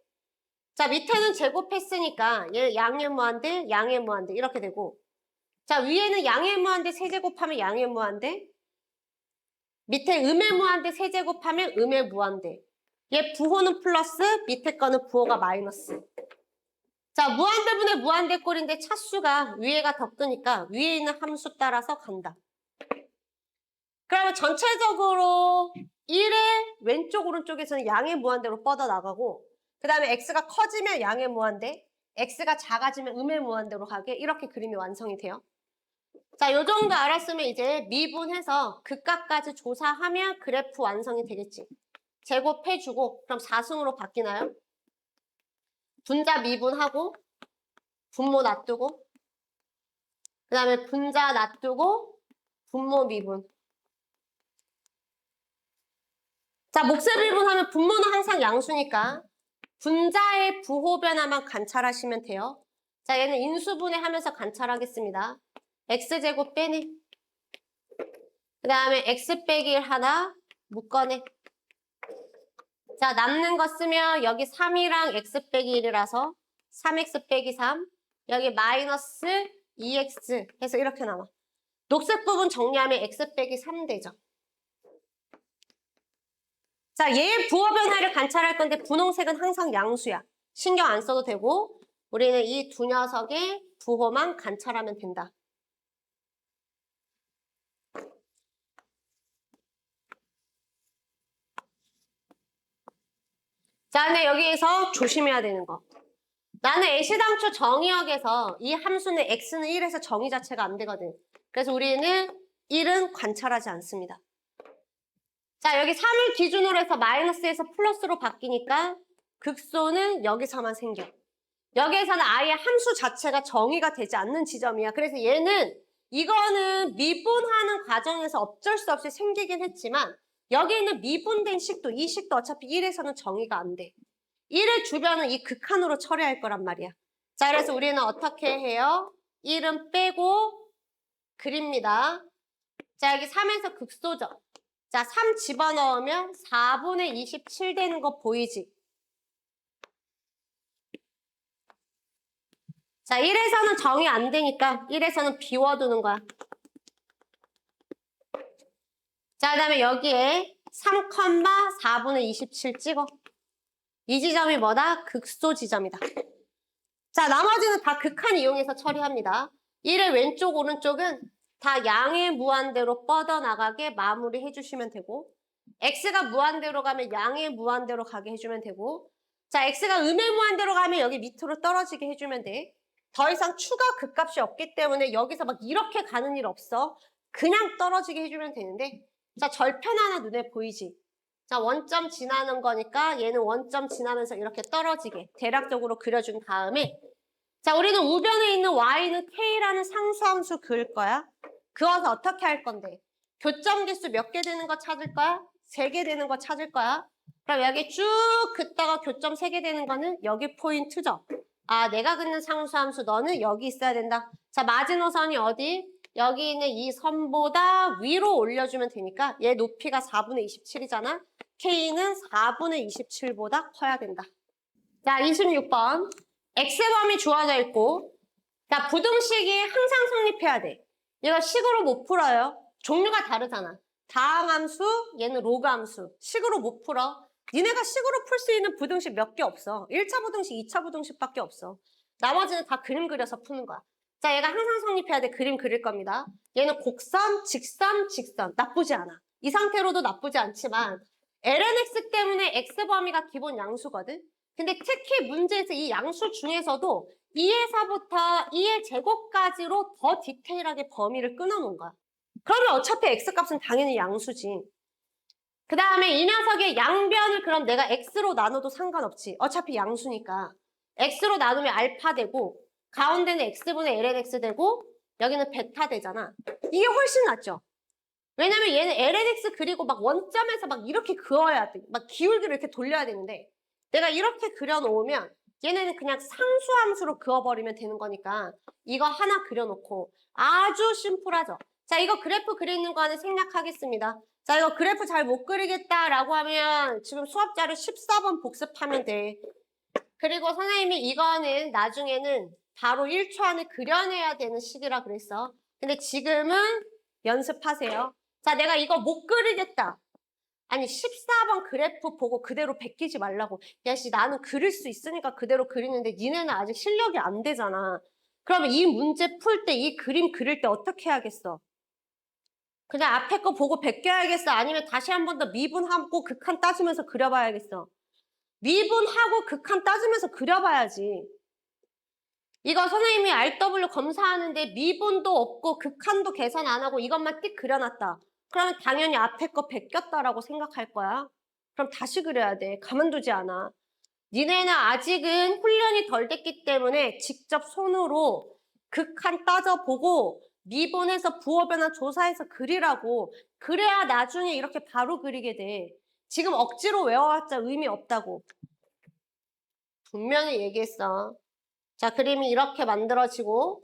자, 밑에는 제곱했으니까 얘는 양의 무한대, 양의 무한대 이렇게 되고 자, 위에는 양의 무한대 세제곱하면 양의 무한대 밑에 음의 무한대 세제곱하면 음의 무한대 얘 부호는 플러스, 밑에 거는 부호가 마이너스 자, 무한대분의 무한대 꼴인데 차수가 위에가 더 크니까 위에 있는 함수 따라서 간다. 그러면 전체적으로 1의 왼쪽 오른쪽에서는 양의 무한대로 뻗어나가고 그 다음에 x가 커지면 양의 무한대 x가 작아지면 음의 무한대로 가게 이렇게 그림이 완성이 돼요. 자, 요 정도 알았으면 이제 미분해서 극각까지 조사하면 그래프 완성이 되겠지. 제곱해주고 그럼 4승으로 바뀌나요? 분자 미분하고 분모 놔두고 그 다음에 분자 놔두고 분모 미분. 자, 몫을 미분하면 분모는 항상 양수니까 분자의 부호 변화만 관찰하시면 돼요. 자, 얘는 인수분해 하면서 관찰하겠습니다. x제곱 빼내. 그 다음에 x 빼기 1 하나 묶어내. 자, 남는 거 쓰면 여기 3이랑 x 빼기 1이라서 3x 빼기 3. 여기 마이너스 2x 해서 이렇게 나와. 녹색 부분 정리하면 x 빼기 3 되죠. 자, 얘의 부호 변화를 관찰할 건데 분홍색은 항상 양수야. 신경 안 써도 되고 우리는 이 두 녀석의 부호만 관찰하면 된다. 자, 근데 여기에서 조심해야 되는 거. 나는 애시당초 정의역에서 이 함수는 x는 1에서 정의 자체가 안 되거든. 그래서 우리는 1은 관찰하지 않습니다. 자, 여기 3을 기준으로 해서 마이너스에서 플러스로 바뀌니까 극소는 여기서만 생겨. 여기에서는 아예 함수 자체가 정의가 되지 않는 지점이야. 그래서 얘는 이거는 미분하는 과정에서 어쩔 수 없이 생기긴 했지만 여기 있는 미분된 식도 이 식도 어차피 1에서는 정의가 안 돼. 1의 주변은 이 극한으로 처리할 거란 말이야. 자, 그래서 우리는 어떻게 해요? 1은 빼고 그립니다. 자, 여기 3에서 극소죠. 자, 3 집어넣으면 4분의 27 되는 거 보이지? 자, 1에서는 정의 안 되니까 1에서는 비워두는 거야. 자, 그 다음에 여기에 3,4분의 27 찍어. 이 지점이 뭐다? 극소 지점이다. 자, 나머지는 다 극한 이용해서 처리합니다. 1의 왼쪽, 오른쪽은 다 양의 무한대로 뻗어나가게 마무리해 주시면 되고, x가 무한대로 가면 양의 무한대로 가게 해주면 되고, 자, x가 음의 무한대로 가면 여기 밑으로 떨어지게 해주면 돼. 더 이상 추가 극값이 없기 때문에 여기서 막 이렇게 가는 일 없어. 그냥 떨어지게 해주면 되는데, 자, 절편 하나 눈에 보이지? 자, 원점 지나는 거니까 얘는 원점 지나면서 이렇게 떨어지게 대략적으로 그려준 다음에, 자, 우리는 우변에 있는 y는 k라는 상수함수 그을 거야. 그어서 어떻게 할 건데? 교점 개수 몇 개 되는 거 찾을 거야? 3개 되는 거 찾을 거야. 그럼 여기 쭉 긋다가 교점 3개 되는 거는 여기 포인트죠. 아, 내가 긋는 상수함수 너는 여기 있어야 된다. 자, 마지노선이 어디? 여기 있는 이 선보다 위로 올려주면 되니까 얘 높이가 4분의 27이잖아. k는 4분의 27보다 커야 된다. 자, 26번. x범위 주어져 있고, 자, 부등식이 항상 성립해야 돼. 얘가 식으로 못 풀어요. 종류가 다르잖아. 다항함수, 얘는 로그함수. 식으로 못 풀어. 니네가 식으로 풀 수 있는 부등식 몇 개 없어. 1차 부등식, 2차 부등식밖에 없어. 나머지는 다 그림 그려서 푸는 거야. 자, 얘가 항상 성립해야 돼. 그림 그릴 겁니다. 얘는 곡선, 직선, 직선. 나쁘지 않아. 이 상태로도 나쁘지 않지만 lnx 때문에 x범위가 기본 양수거든. 근데 특히 문제에서 이 양수 중에서도 2에서부터 2의 제곱까지로 더 디테일하게 범위를 끊어놓은 거야. 그러면 어차피 x값은 당연히 양수지. 그 다음에 이 녀석의 양변을 그럼 내가 x로 나눠도 상관없지. 어차피 양수니까. x로 나누면 알파 되고 가운데는 x분의 lnx 되고 여기는 베타 되잖아. 이게 훨씬 낫죠. 왜냐면 얘는 lnx 그리고 막 원점에서 막 이렇게 그어야 돼. 막 기울기를 이렇게 돌려야 되는데 내가 이렇게 그려놓으면 얘네는 그냥 상수함수로 그어버리면 되는 거니까 이거 하나 그려놓고 아주 심플하죠. 자, 이거 그래프 그리는 거는 생략하겠습니다. 자, 이거 그래프 잘 못 그리겠다라고 하면 지금 수업자료 14번 복습하면 돼. 그리고 선생님이 이거는 나중에는 바로 1초 안에 그려내야 되는 식이라 그랬어. 근데 지금은 연습하세요. 자, 내가 이거 못 그리겠다. 아니 14번 그래프 보고 그대로 베끼지 말라고. 야씨 나는 그릴 수 있으니까 그대로 그리는데 니네는 아직 실력이 안 되잖아. 그러면 이 문제 풀 때 이 그림 그릴 때 어떻게 해야겠어? 그냥 앞에 거 보고 베껴야겠어? 아니면 다시 한 번 더 미분하고 극한 따지면서 그려봐야겠어? 미분하고 극한 따지면서 그려봐야지. 이거 선생님이 RW 검사하는데 미분도 없고 극한도 계산 안 하고 이것만 띡 그려놨다. 그러면 당연히 앞에 거 베꼈다라고 생각할 거야. 그럼 다시 그려야 돼. 가만두지 않아. 니네는 아직은 훈련이 덜 됐기 때문에 직접 손으로 극한 따져보고 미분해서 부호변화 조사해서 그리라고. 그래야 나중에 이렇게 바로 그리게 돼. 지금 억지로 외워왔자 의미 없다고. 분명히 얘기했어. 자, 그림이 이렇게 만들어지고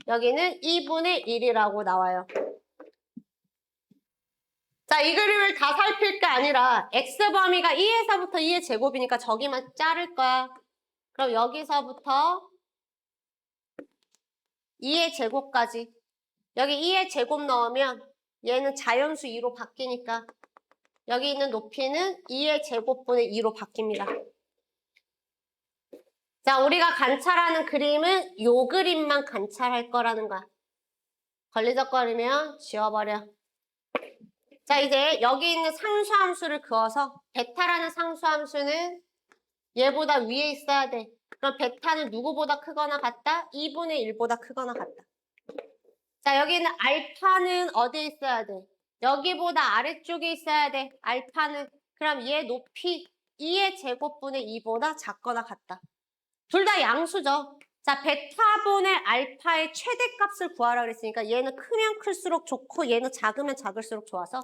여기는 2분의 1이라고 나와요. 자, 이 그림을 다 살필 게 아니라 x범위가 2에서부터 2의 제곱이니까 저기만 자를 거야. 그럼 여기서부터 2의 제곱까지. 여기 2의 제곱 넣으면 얘는 자연수 2로 바뀌니까 여기 있는 높이는 2의 제곱분의 2로 바뀝니다. 자, 우리가 관찰하는 그림은 요 그림만 관찰할 거라는 거야. 걸리적거리면 지워버려. 자, 이제 여기 있는 상수함수를 그어서 베타라는 상수함수는 얘보다 위에 있어야 돼. 그럼 베타는 누구보다 크거나 같다? 2분의 1보다 크거나 같다. 자, 여기 있는 알파는 어디에 있어야 돼? 여기보다 아래쪽에 있어야 돼. 알파는. 그럼 얘 높이 2의 제곱분의 2보다 작거나 같다. 둘 다 양수죠. 자, 베타분의 알파의 최대값을 구하라 그랬으니까 얘는 크면 클수록 좋고 얘는 작으면 작을수록 좋아서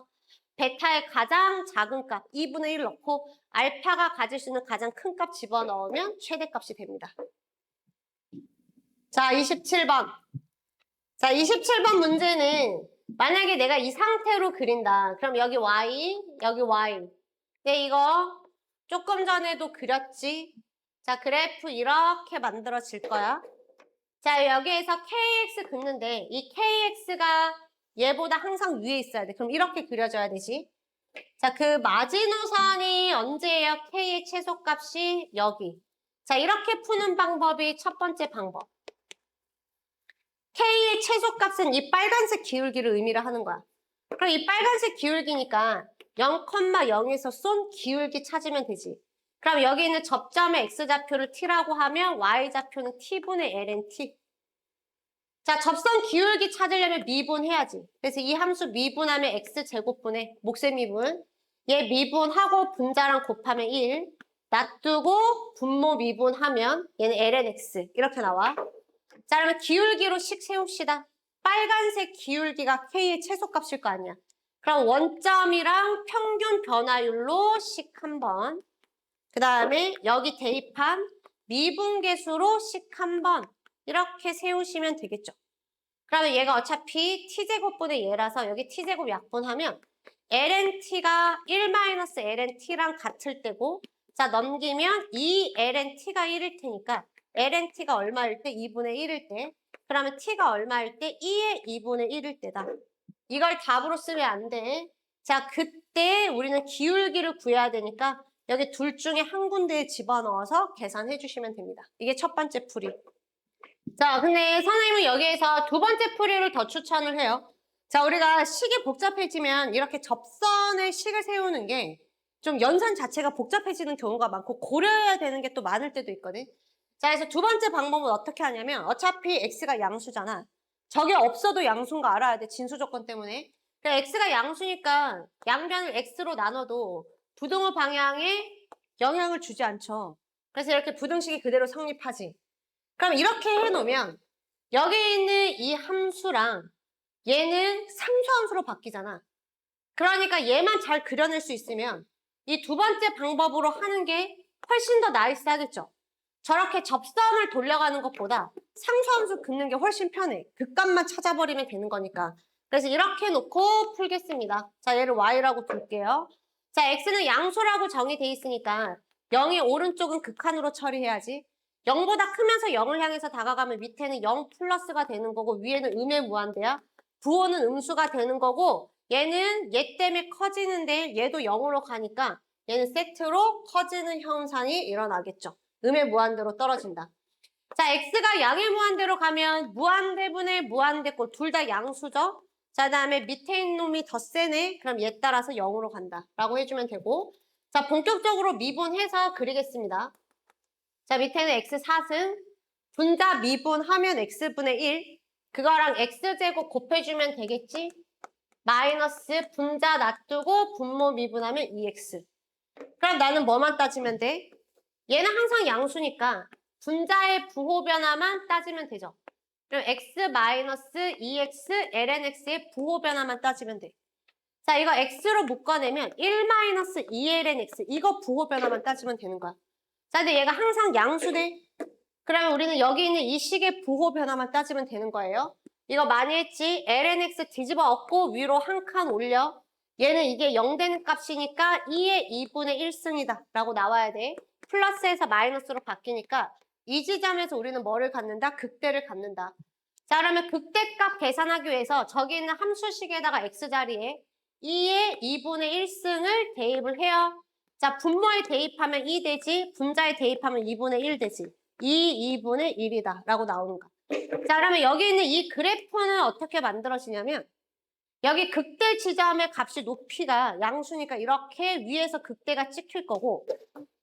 베타의 가장 작은 값 2분의 1 넣고 알파가 가질 수 있는 가장 큰 값 집어넣으면 최대값이 됩니다. 자, 27번. 자, 27번 문제는 만약에 내가 이 상태로 그린다. 그럼 여기 y, 여기 y. 근데 이거 조금 전에도 그렸지? 자, 그래프 이렇게 만들어질 거야. 자, 여기에서 kx 긋는데 이 kx가 얘보다 항상 위에 있어야 돼. 그럼 이렇게 그려줘야 되지. 자, 그 마지노선이 언제예요? K의 최소값이 여기. 자, 이렇게 푸는 방법이 첫 번째 방법. K의 최소값은 이 빨간색 기울기를 의미를 하는 거야. 그럼 이 빨간색 기울기니까 0,0에서 쏜 기울기 찾으면 되지. 그럼 여기 있는 접점의 x좌표를 t라고 하면 y좌표는 t분의 ln t. 자, 접선 기울기 찾으려면 미분해야지. 그래서 이 함수 미분하면 x제곱분의 몫의 미분. 얘 미분하고 분자랑 곱하면 1. 놔두고 분모 미분하면 얘는 ln x. 이렇게 나와. 자, 그러면 기울기로 식 세웁시다. 빨간색 기울기가 K의 최소값일 거 아니야. 그럼 원점이랑 평균 변화율로 식 한 번. 그 다음에 여기 대입한 미분계수로 식 한 번. 이렇게 세우시면 되겠죠. 그러면 얘가 어차피 t제곱분의 얘라서 여기 t제곱 약분하면 lnt가 1-lnt랑 같을 때고 자 넘기면 2lnt가 1일 테니까 lnt가 얼마일 때? 2분의 1일 때. 그러면 t가 얼마일 때? 2의 2분의 1일 때다. 이걸 답으로 쓰면 안 돼. 자, 그때 우리는 기울기를 구해야 되니까 여기 둘 중에 한 군데에 집어넣어서 계산해 주시면 됩니다. 이게 첫 번째 풀이. 자, 근데 선생님은 여기에서 두 번째 풀이를 더 추천을 해요. 자, 우리가 식이 복잡해지면 이렇게 접선의 식을 세우는 게 좀 연산 자체가 복잡해지는 경우가 많고 고려해야 되는 게 또 많을 때도 있거든. 자, 그래서 두 번째 방법은 어떻게 하냐면 어차피 x가 양수잖아. 저게 없어도 양수인 거 알아야 돼. 진수 조건 때문에. 그러니까 x가 양수니까 양변을 x로 나눠도 부등호 방향에 영향을 주지 않죠. 그래서 이렇게 부등식이 그대로 성립하지. 그럼 이렇게 해놓으면 여기 있는 이 함수랑 얘는 상수함수로 바뀌잖아. 그러니까 얘만 잘 그려낼 수 있으면 이 두 번째 방법으로 하는 게 훨씬 더 나이스하겠죠. 저렇게 접선을 돌려가는 것보다 상수함수 긋는 게 훨씬 편해. 극값만 찾아버리면 되는 거니까. 그래서 이렇게 놓고 풀겠습니다. 자, 얘를 y라고 둘게요. 자, x는 양수라고 정의돼 있으니까 0의 오른쪽은 극한으로 처리해야지. 0보다 크면서 0을 향해서 다가가면 밑에는 0 플러스가 되는 거고 위에는 음의 무한대야. 부호는 음수가 되는 거고 얘는 얘 때문에 커지는데 얘도 0으로 가니까 얘는 세트로 커지는 현상이 일어나겠죠. 음의 무한대로 떨어진다. 자, x가 양의 무한대로 가면 무한대분의 무한대꼴 둘 다 양수죠. 자, 그다음에 밑에 있는 놈이 더 세네. 그럼 얘 따라서 0으로 간다. 라고 해주면 되고 자, 본격적으로 미분해서 그리겠습니다. 자, 밑에는 x 4승 분자 미분하면 x분의 1 그거랑 x제곱 곱해주면 되겠지? 마이너스 분자 놔두고 분모 미분하면 2x. 그럼 나는 뭐만 따지면 돼? 얘는 항상 양수니까 분자의 부호 변화만 따지면 되죠. 그럼 x 마이너스 2x ln x의 부호 변화만 따지면 돼. 자, 이거 x로 묶어내면 1 마이너스 2ln x 이거 부호 변화만 따지면 되는 거야. 자, 근데 얘가 항상 양수네. 그러면 우리는 여기 있는 이 식의 부호 변화만 따지면 되는 거예요. 이거 많이 했지? lnx 뒤집어 엎고 위로 한 칸 올려. 얘는 이게 0 되는 값이니까 2의 2분의 1승이다 라고 나와야 돼. 플러스에서 마이너스로 바뀌니까 이 지점에서 우리는 뭐를 갖는다? 극대를 갖는다. 자, 그러면 극대값 계산하기 위해서 저기 있는 함수식에다가 x자리에 2의 2분의 1승을 대입을 해요. 자, 분모에 대입하면 2 되지, 분자에 대입하면 2분의 1 되지. 2분의 1이다 라고 나오는 거야. 자, 그러면 여기 있는 이 그래프는 어떻게 만들어지냐면 여기 극대 지점의 값이 높이가 양수니까 이렇게 위에서 극대가 찍힐 거고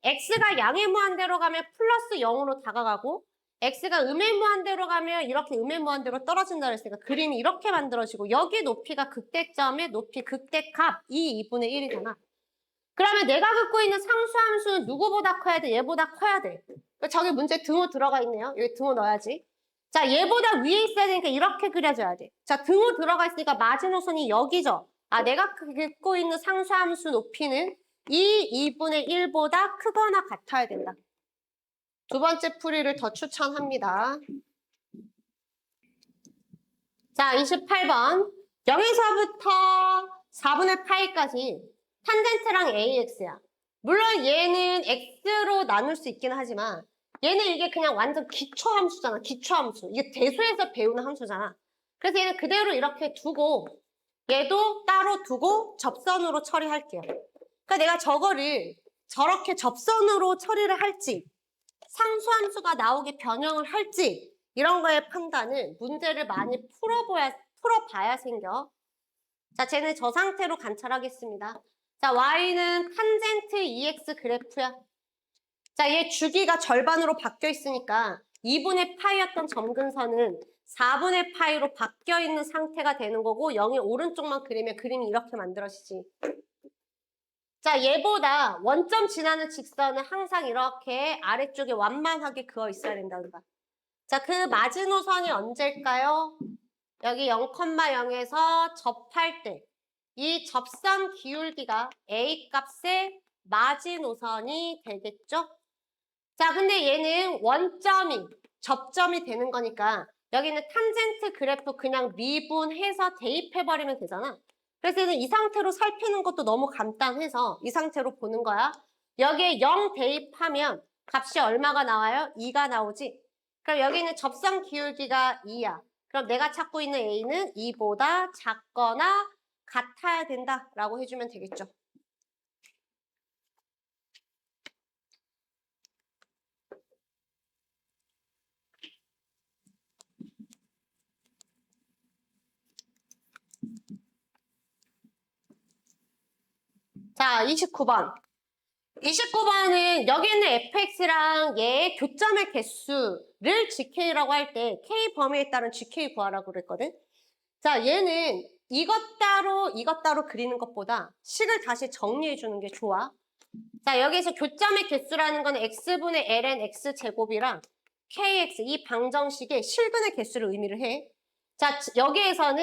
x가 양의 무한대로 가면 플러스 0으로 다가가고 x가 음의 무한대로 가면 이렇게 음의 무한대로 떨어진다 그랬으니까 그림이 이렇게 만들어지고 여기 높이가 극대점의 높이 극대값 2분의 1이잖아. 그러면 내가 갖고 있는 상수함수는 누구보다 커야 돼? 얘보다 커야 돼. 저기 문제 등호 들어가 있네요. 여기 등호 넣어야지. 자, 얘보다 위에 있어야 되니까 이렇게 그려줘야 돼. 자, 등호 들어가 있으니까 마지노선이 여기죠. 아, 내가 갖고 있는 상수함수 높이는 2분의 1보다 크거나 같아야 된다. 두 번째 풀이를 더 추천합니다. 자, 28번. 0에서부터 4분의 파이까지 탄젠트랑 AX야. 물론 얘는 X로 나눌 수 있긴 하지만 얘는 이게 그냥 완전 기초함수잖아. 기초함수. 이게 대수에서 배우는 함수잖아. 그래서 얘는 그대로 이렇게 두고 얘도 따로 두고 접선으로 처리할게요. 그러니까 내가 저거를 저렇게 접선으로 처리를 할지 상수함수가 나오게 변형을 할지 이런 거의 판단은 문제를 많이 풀어봐야 생겨. 자, 쟤는 저 상태로 관찰하겠습니다. 자, y는 탄젠트 2x 그래프야. 자, 얘 주기가 절반으로 바뀌어 있으니까 2분의 파이였던 점근선은 4분의 파이로 바뀌어 있는 상태가 되는 거고 0의 오른쪽만 그리면 그림이 이렇게 만들어지지. 자, 얘보다 원점 지나는 직선은 항상 이렇게 아래쪽에 완만하게 그어 있어야 된다는 거야. 자, 그 마지노선이 언제일까요? 여기 0,0에서 접할 때 이 접선 기울기가 A 값의 마지노선이 되겠죠? 자, 근데 얘는 원점이 접점이 되는 거니까 여기는 탄젠트 그래프 그냥 미분해서 대입해버리면 되잖아. 그래서 얘는 이 상태로 살피는 것도 너무 간단해서 이 상태로 보는 거야. 여기에 0 대입하면 값이 얼마가 나와요? 2가 나오지? 그럼 여기는 접선 기울기가 2야. 그럼 내가 찾고 있는 A는 2보다 작거나 같아야 된다라고 해주면 되겠죠. 자, 29번. 29번은 여기 있는 fx랑 얘의 교점의 개수를 gk라고 할 때 k 범위에 따른 gk 구하라고 그랬거든. 자, 얘는 이것 따로 그리는 것보다 식을 다시 정리해 주는 게 좋아. 자, 여기서 교점의 개수라는 건 x분의 ln x제곱이랑 kx 이 방정식의 실근의 개수를 의미를 해. 자, 여기에서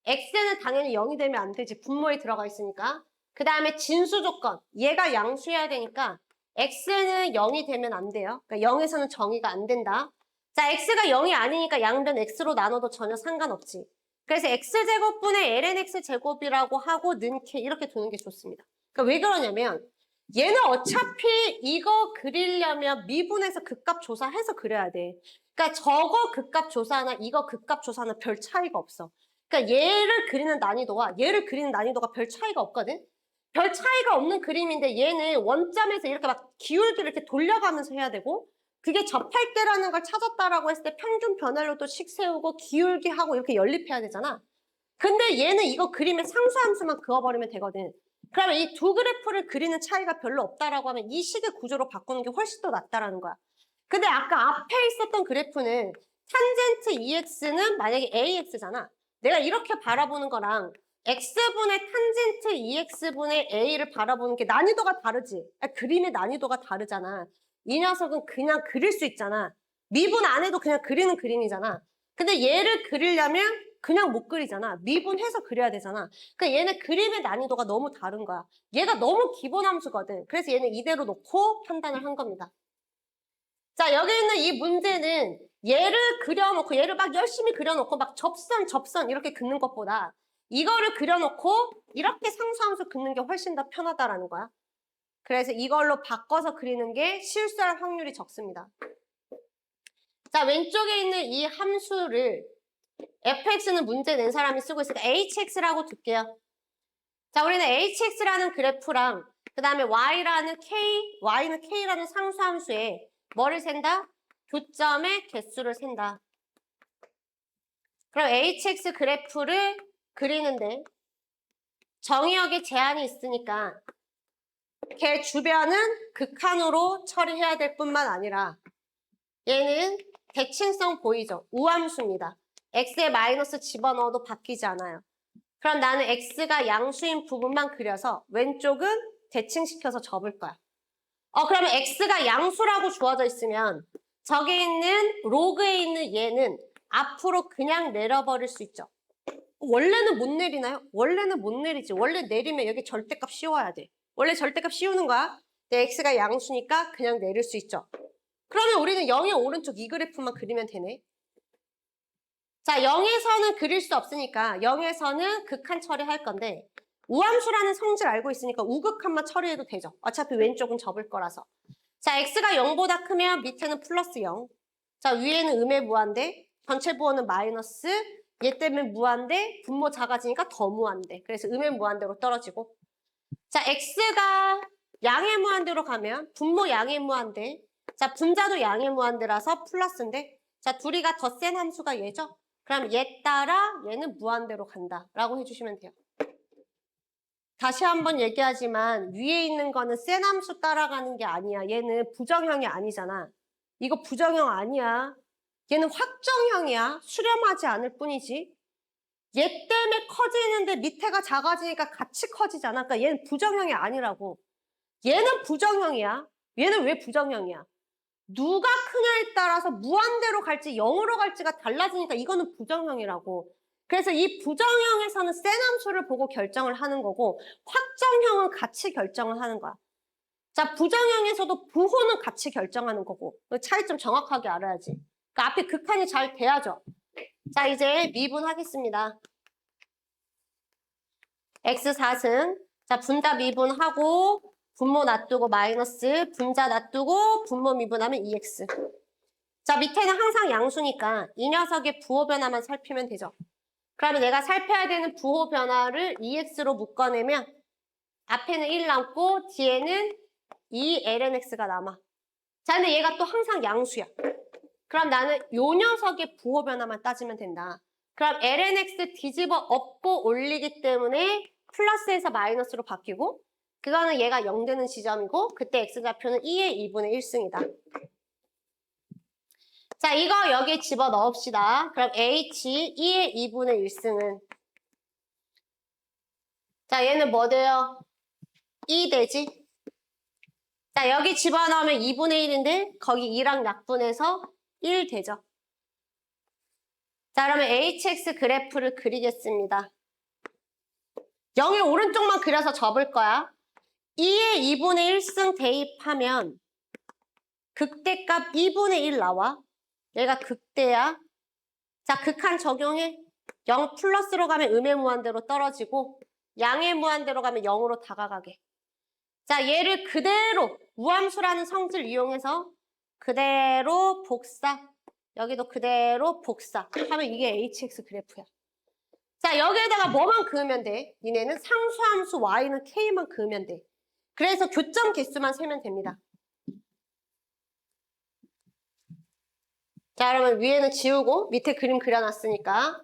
x는 당연히 0이 되면 안 되지. 분모에 들어가 있으니까. 그 다음에 진수 조건. 얘가 양수여야 되니까 x는 0이 되면 안 돼요. 그러니까 0에서는 정의가 안 된다. 자, x가 0이 아니니까 양변 x로 나눠도 전혀 상관없지. 그래서 x제곱분의 ln x제곱이라고 하고 는 k 이렇게 두는 게 좋습니다. 그러니까 왜 그러냐면 얘는 어차피 이거 그리려면 미분해서 극값 조사해서 그려야 돼. 그러니까 저거 극값 조사나 이거 극값 조사는 별 차이가 없어. 그러니까 얘를 그리는 난이도와 얘를 그리는 난이도가 별 차이가 없거든. 별 차이가 없는 그림인데 얘는 원점에서 이렇게 막 기울기를 이렇게 돌려가면서 해야 되고 그게 접할 때라는 걸 찾았다라고 했을 때 평균 변화율도 식 세우고 기울기하고 이렇게 연립해야 되잖아. 근데 얘는 이거 그림의 상수함수만 그어버리면 되거든. 그러면 이 두 그래프를 그리는 차이가 별로 없다라고 하면 이 식의 구조로 바꾸는 게 훨씬 더 낫다라는 거야. 근데 아까 앞에 있었던 그래프는 탄젠트 EX는 만약에 AX잖아. 내가 이렇게 바라보는 거랑 X분의 탄젠트 EX분의 A를 바라보는 게 난이도가 다르지. 그림의 난이도가 다르잖아. 이 녀석은 그냥 그릴 수 있잖아. 미분 안 해도 그냥 그리는 그림이잖아. 근데 얘를 그리려면 그냥 못 그리잖아. 미분해서 그려야 되잖아. 그러니까 얘는 그림의 난이도가 너무 다른 거야. 얘가 너무 기본 함수거든. 그래서 얘는 이대로 놓고 판단을 한 겁니다. 자, 여기 있는 이 문제는 얘를 그려놓고 얘를 막 열심히 그려놓고 막 접선 이렇게 긋는 것보다 이거를 그려놓고 이렇게 상수함수 긋는 게 훨씬 더 편하다라는 거야. 그래서 이걸로 바꿔서 그리는 게 실수할 확률이 적습니다. 자, 왼쪽에 있는 이 함수를 fx는 문제 낸 사람이 쓰고 있으니까 hx라고 둘게요. 자, 우리는 hx라는 그래프랑 그 다음에 y는 k라는 상수함수에 뭐를 센다? 교점의 개수를 센다. 그럼 hx 그래프를 그리는데 정의역에 제한이 있으니까 걔 주변은 극한으로 처리해야 될 뿐만 아니라 얘는 대칭성 보이죠? 우함수입니다. x에 마이너스 집어넣어도 바뀌지 않아요. 그럼 나는 x가 양수인 부분만 그려서 왼쪽은 대칭시켜서 접을 거야. 그러면 x가 양수라고 주어져 있으면 저기 있는 로그에 있는 얘는 앞으로 그냥 내려버릴 수 있죠. 원래는 못 내리나요? 원래는 못 내리지. 원래 내리면 여기 절대값 씌워야 돼. 원래 절대값 씌우는 거야. 근데 x가 양수니까 그냥 내릴 수 있죠. 그러면 우리는 0의 오른쪽 이 그래프만 그리면 되네. 자, 0에서는 그릴 수 없으니까 0에서는 극한 처리할 건데 우함수라는 성질 알고 있으니까 우극한만 처리해도 되죠. 어차피 왼쪽은 접을 거라서. 자, x가 0보다 크면 밑에는 플러스 0. 자, 위에는 음의 무한대, 전체 부호는 마이너스, 얘 때문에 무한대, 분모 작아지니까 더 무한대. 그래서 음의 무한대로 떨어지고. 자, x가 양의 무한대로 가면 분모 양의 무한대. 자, 분자도 양의 무한대라서 플러스인데. 자, 둘이가 더 센 함수가 얘죠? 그럼 얘 따라 얘는 무한대로 간다라고 해주시면 돼요. 다시 한번 얘기하지만 위에 있는 거는 센 함수 따라가는 게 아니야. 얘는 부정형이 아니잖아. 이거 부정형 아니야. 얘는 확정형이야. 수렴하지 않을 뿐이지. 얘 때문에 커지는데 밑에가 작아지니까 같이 커지잖아. 그러니까 얘는 부정형이 아니라고. 얘는 부정형이야. 얘는 왜 부정형이야? 누가 크냐에 따라서 무한대로 갈지 0으로 갈지가 달라지니까 이거는 부정형이라고. 그래서 이 부정형에서는 센 함수를 보고 결정을 하는 거고 확정형은 같이 결정을 하는 거야. 자, 부정형에서도 부호는 같이 결정하는 거고 차이점 정확하게 알아야지. 그러니까 앞에 극한이 잘 돼야죠. 자, 이제 미분하겠습니다. x4승. 자, 분자 미분하고 분모 놔두고 마이너스 분자 놔두고 분모 미분하면 2x. 자, 밑에는 항상 양수니까 이 녀석의 부호 변화만 살피면 되죠. 그러면 내가 살펴야 되는 부호 변화를 2x로 묶어내면 앞에는 1 남고 뒤에는 2lnx가 남아. 자, 근데 얘가 또 항상 양수야. 그럼 나는 요 녀석의 부호 변화만 따지면 된다. 그럼 lnx 뒤집어 엎고 올리기 때문에 플러스에서 마이너스로 바뀌고 그거는 얘가 0 되는 지점이고 그때 x좌표는 2의 2분의 1승이다. 자, 이거 여기에 집어넣읍시다. 그럼 h 2의 2분의 1승은 자, 얘는 뭐 돼요? 2 되지? 자, 여기 집어넣으면 2분의 1인데 거기 2랑 약분해서 1 되죠. 자, 그러면 hx 그래프를 그리겠습니다. 0의 오른쪽만 그려서 접을 거야. 2의 2분의 1승 대입하면 극대값 2분의 1 나와. 얘가 극대야. 자, 극한 적용해. 0 플러스로 가면 음의 무한대로 떨어지고 양의 무한대로 가면 0으로 다가가게. 자, 얘를 그대로 무함수라는 성질 이용해서 그대로 복사. 여기도 그대로 복사. 하면 이게 hx 그래프야. 자, 여기에다가 뭐만 그으면 돼? 니네는 상수함수 y는 k만 그으면 돼. 그래서 교점 개수만 세면 됩니다. 자, 그러면 위에는 지우고 밑에 그림 그려놨으니까.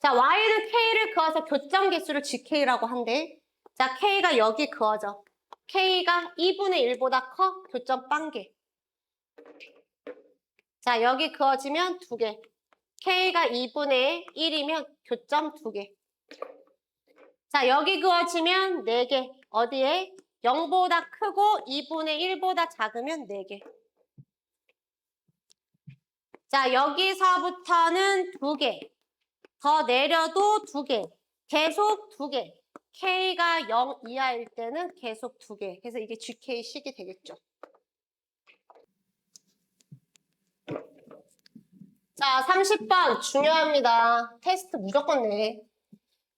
자, y는 k를 그어서 교점 개수를 gk라고 한대. 자, k가 여기 그어져. k가 2분의 1보다 커? 교점 빵개. 자, 여기 그어지면 2개. k가 2분의 1이면 교점 2개. 자, 여기 그어지면 4개. 어디에? 0보다 크고 2분의 1보다 작으면 4개. 자, 여기서부터는 2개. 더 내려도 2개. 계속 2개. k가 0 이하일 때는 계속 2개. 그래서 이게 gk식이 되겠죠. 자, 30번 중요합니다. 테스트 무조건 내.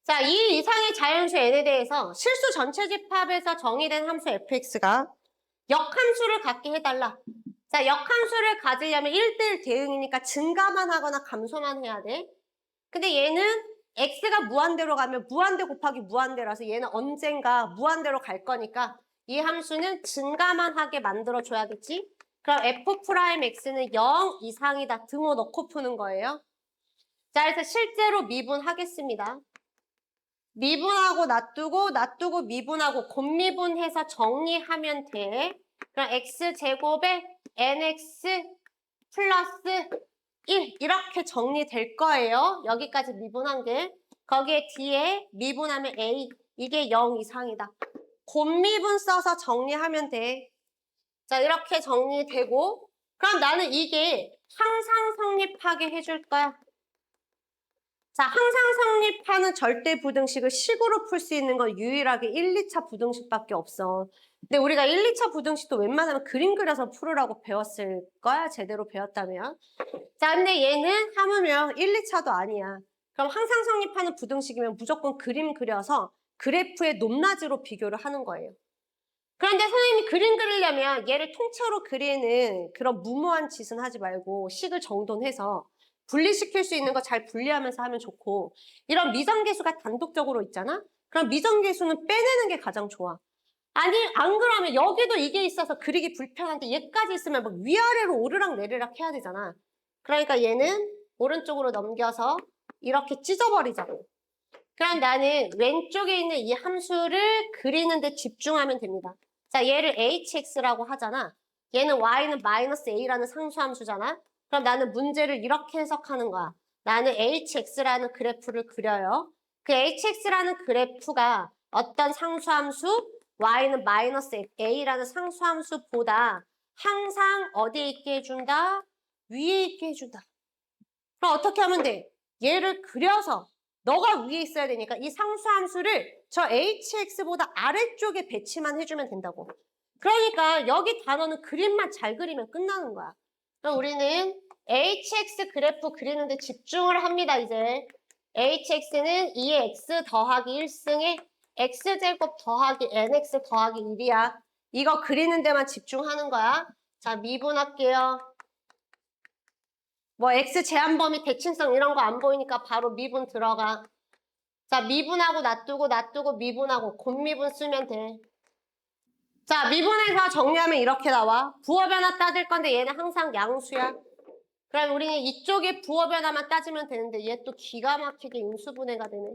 자, 이 이상의 자연수 n에 대해서 실수 전체 집합에서 정의된 함수 fx가 역함수를 갖게 해달라. 자, 역함수를 가지려면 1대1 대응이니까 증가만 하거나 감소만 해야 돼. 근데 얘는 x가 무한대로 가면 무한대 곱하기 무한대라서 얘는 언젠가 무한대로 갈 거니까 이 함수는 증가만 하게 만들어줘야겠지? 그럼 f'x는 0 이상이다. 등호 넣고 푸는 거예요. 자, 그래서 실제로 미분하겠습니다. 미분하고 놔두고 미분하고 곱미분해서 정리하면 돼. 그럼 x제곱에 nx 플러스 1 이렇게 정리될 거예요. 여기까지 미분한 게. 거기에 뒤에 미분하면 a 이게 0 이상이다. 곱미분 써서 정리하면 돼. 자, 이렇게 정리되고 그럼 나는 이게 항상 성립하게 해줄 거야. 자, 항상 성립하는 절대 부등식을 식으로 풀 수 있는 건 유일하게 1, 2차 부등식밖에 없어. 근데 우리가 1, 2차 부등식도 웬만하면 그림 그려서 풀으라고 배웠을 거야, 제대로 배웠다면. 자, 근데 얘는 하물며 1, 2차도 아니야. 그럼 항상 성립하는 부등식이면 무조건 그림 그려서 그래프의 높낮이로 비교를 하는 거예요. 그런데 선생님이 그림 그리려면 얘를 통째로 그리는 그런 무모한 짓은 하지 말고 식을 정돈해서 분리시킬 수 있는 거 잘 분리하면서 하면 좋고 이런 미정계수가 단독적으로 있잖아? 그럼 미정계수는 빼내는 게 가장 좋아. 아니 안 그러면 여기도 이게 있어서 그리기 불편한데 얘까지 있으면 막 위아래로 오르락 내리락 해야 되잖아. 그러니까 얘는 오른쪽으로 넘겨서 이렇게 찢어버리자고. 그럼 나는 왼쪽에 있는 이 함수를 그리는 데 집중하면 됩니다. 자, 얘를 hx라고 하잖아. 얘는 y는 마이너스 a라는 상수함수잖아. 그럼 나는 문제를 이렇게 해석하는 거야. 나는 hx라는 그래프를 그려요. 그 hx라는 그래프가 어떤 상수함수 y는 마이너스 a라는 상수함수보다 항상 어디에 있게 해준다? 위에 있게 해준다. 그럼 어떻게 하면 돼? 얘를 그려서 너가 위에 있어야 되니까 이 상수함수를 저 hx보다 아래쪽에 배치만 해주면 된다고. 그러니까 여기 단어는 그림만 잘 그리면 끝나는 거야. 그럼 우리는 hx 그래프 그리는데 집중을 합니다, 이제. hx는 2x 더하기 1승에 x제곱 더하기 nx 더하기 1이야. 이거 그리는 데만 집중하는 거야. 자, 미분할게요. 뭐 x 제한범위 대칭성 이런 거 안 보이니까 바로 미분 들어가. 자, 미분하고 놔두고 미분하고 곱미분 쓰면 돼. 자, 미분해서 정리하면 이렇게 나와. 부호 변화 따질 건데 얘는 항상 양수야. 그럼 우리는 이쪽에 부호 변화만 따지면 되는데 얘 또 기가 막히게 인수분해가 되네.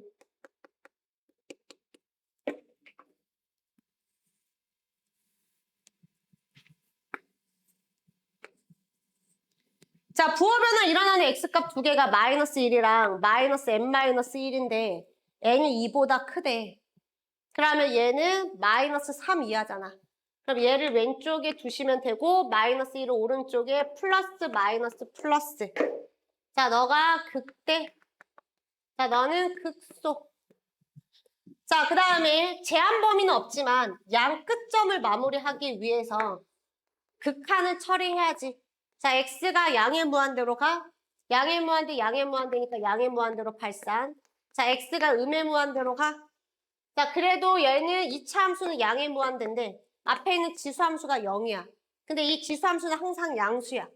자, 부호 변화 일어나는 x값 두 개가 마이너스 1이랑 마이너스 n-1인데 n이 2보다 크대. 그러면 얘는 마이너스 3 이하잖아. 그럼 얘를 왼쪽에 두시면 되고 마이너스 1을 오른쪽에 플러스 마이너스 플러스. 자, 너가 극대. 자, 너는 극소. 자, 그 다음에 제한 범위는 없지만 양 끝점을 마무리하기 위해서 극한을 처리해야지. 자, x가 양의 무한대로 가. 양의 무한대, 양의 무한대니까 양의 무한대로 발산. 자, x가 음의 무한대로 가. 자, 그래도 얘는 2차 함수는 양의 무한대인데 앞에 있는 지수함수가 0이야. 근데 이 지수함수는 항상 양수야.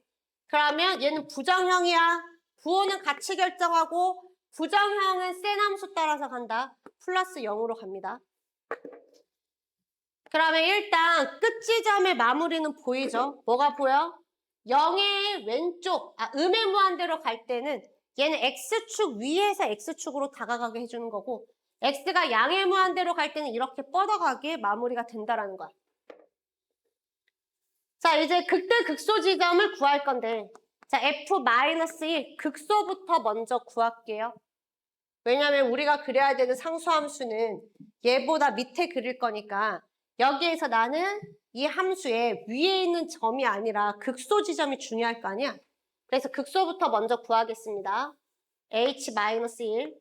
그러면 얘는 부정형이야. 부호는 같이 결정하고 부정형은 센 함수 따라서 간다. 플러스 0으로 갑니다. 그러면 일단 끝 지점의 마무리는 보이죠? 뭐가 보여? 0의 왼쪽, 음의 무한대로 갈 때는 얘는 x축 위에서 x축으로 다가가게 해주는 거고 x가 양의 무한대로 갈 때는 이렇게 뻗어가게 마무리가 된다라는 거야. 자, 이제 극대 극소 지점을 구할 건데 자, f-1 극소부터 먼저 구할게요. 왜냐면 우리가 그려야 되는 상수함수는 얘보다 밑에 그릴 거니까 여기에서 나는 이 함수의 위에 있는 점이 아니라 극소 지점이 중요할 거 아니야? 그래서 극소부터 먼저 구하겠습니다. h-1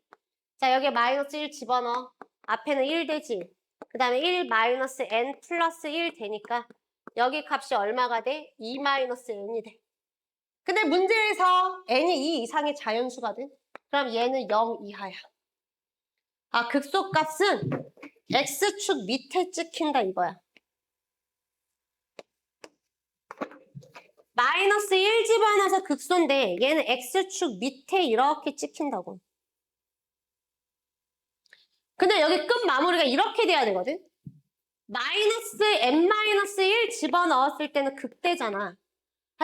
자, 여기에 마이너스 1 집어넣어. 앞에는 1 되지. 그 다음에 1 마이너스 n 플러스 1 되니까 여기 값이 얼마가 돼? 2 마이너스 n이 돼. 근데 문제에서 n이 2 이상의 자연수거든. 그럼 얘는 0 이하야. 극소값은 x축 밑에 찍힌다 이거야. 마이너스 1 집어넣어서 극소인데 얘는 x축 밑에 이렇게 찍힌다고. 근데 여기 끝 마무리가 이렇게 돼야 되거든. 마이너스 n-1 집어넣었을 때는 극대잖아.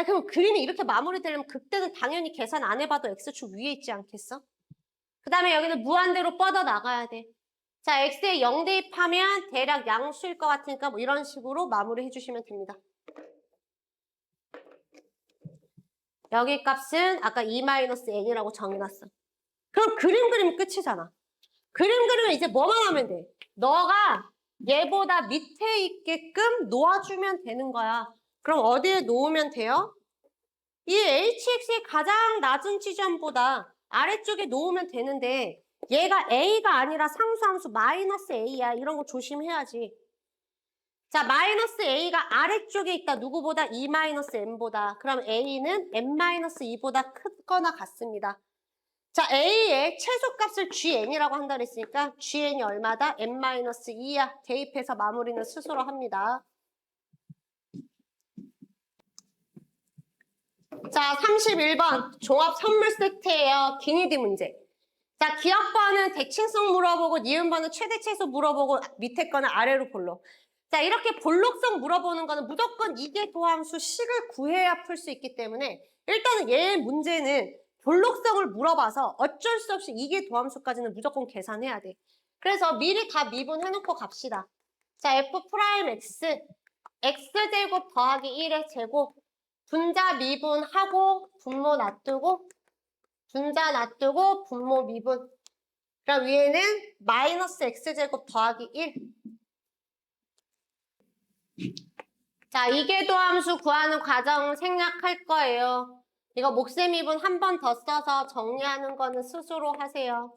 그럼 그림이 이렇게 마무리되려면 극대는 당연히 계산 안 해봐도 x축 위에 있지 않겠어? 그 다음에 여기는 무한대로 뻗어 나가야 돼. 자, x에 0 대입하면 대략 양수일 것 같으니까 뭐 이런 식으로 마무리 해주시면 됩니다. 여기 값은 아까 2-n이라고 정해놨어. 그럼 그림 그리면 끝이잖아. 그림 그리면 이제 뭐만 하면 돼? 너가 얘보다 밑에 있게끔 놓아주면 되는 거야. 그럼 어디에 놓으면 돼요? 이 hx의 가장 낮은 지점보다 아래쪽에 놓으면 되는데 얘가 a가 아니라 상수함수 마이너스 a야. 이런 거 조심해야지. 자, 마이너스 a가 아래쪽에 있다. 누구보다 2-n보다. 그럼 a는 n-2보다 크거나 같습니다. 자, a의 최소값을 gn이라고 한다 그랬으니까 gn이 얼마다? n-2야. 대입해서 마무리는 스스로 합니다. 자, 31번 종합 선물 세트예요. 기니디 문제. 자, 기억번은 대칭성 물어보고 니은번은 최대 최소 물어보고 밑에 거는 아래로 볼록. 자, 이렇게 볼록성 물어보는 거는 무조건 이계 도함수 식을 구해야 풀 수 있기 때문에 일단은 얘 문제는 볼록성을 물어봐서 어쩔 수 없이 이계 도함수까지는 무조건 계산해야 돼. 그래서 미리 다 미분해놓고 갑시다. 자, f 프라임 x, x제곱 더하기 1의 제곱, 분자 미분하고 분모 놔두고 분자 놔두고 분모 미분. 그럼 위에는 마이너스 x제곱 더하기 1. 자, 이계도함수 구하는 과정 생략할 거예요. 이거 몫의 미분 한 번 더 써서 정리하는 거는 스스로 하세요.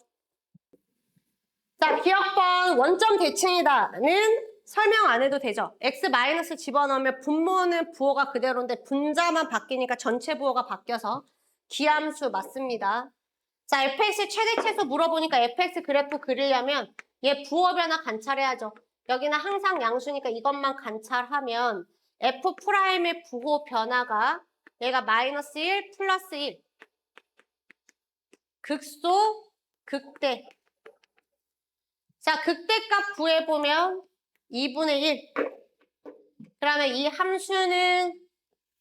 자, 기억번 원점 대칭이다는 설명 안 해도 되죠. x 마이너스 집어넣으면 분모는 부호가 그대로인데 분자만 바뀌니까 전체 부호가 바뀌어서 기함수 맞습니다. 자, fx 최대 최소 물어보니까 fx 그래프 그리려면 얘 부호 변화 관찰해야죠. 여기는 항상 양수니까 이것만 관찰하면 f 프라임의 부호 변화가 얘가 마이너스 1 플러스 1 극소 극대. 자, 극대값 구해보면 2분의 1. 그러면 이 함수는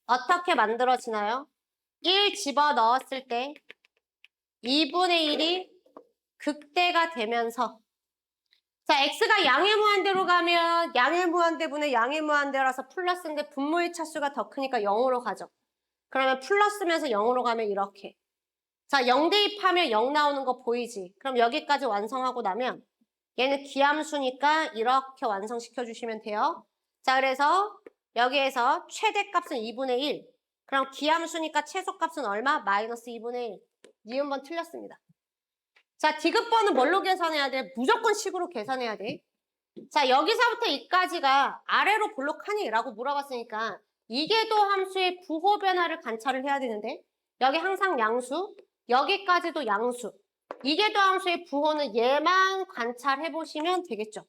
어떻게 만들어지나요? 1 집어넣었을 때 2분의 1이 극대가 되면서 자, x가 양의 무한대로 가면 양의 무한대분의 양의 무한대라서 플러스인데 분모의 차수가 더 크니까 0으로 가죠. 그러면 플러스면서 0으로 가면 이렇게. 자, 0 대입하면 0 나오는 거 보이지? 그럼 여기까지 완성하고 나면 얘는 기함수니까 이렇게 완성시켜 주시면 돼요. 자, 그래서 여기에서 최대값은 2분의 1. 그럼 기함수니까 최소값은 얼마? 마이너스 2분의 1. 니은번 틀렸습니다. 자, 디귿번은 뭘로 계산해야 돼? 무조건 식으로 계산해야 돼. 자, 여기서부터 이까지가 아래로 볼록하니? 라고 물어봤으니까 이계도 함수의 부호 변화를 관찰을 해야 되는데 여기 항상 양수, 여기까지도 양수. 이계도 함수의 부호는 얘만 관찰해 보시면 되겠죠.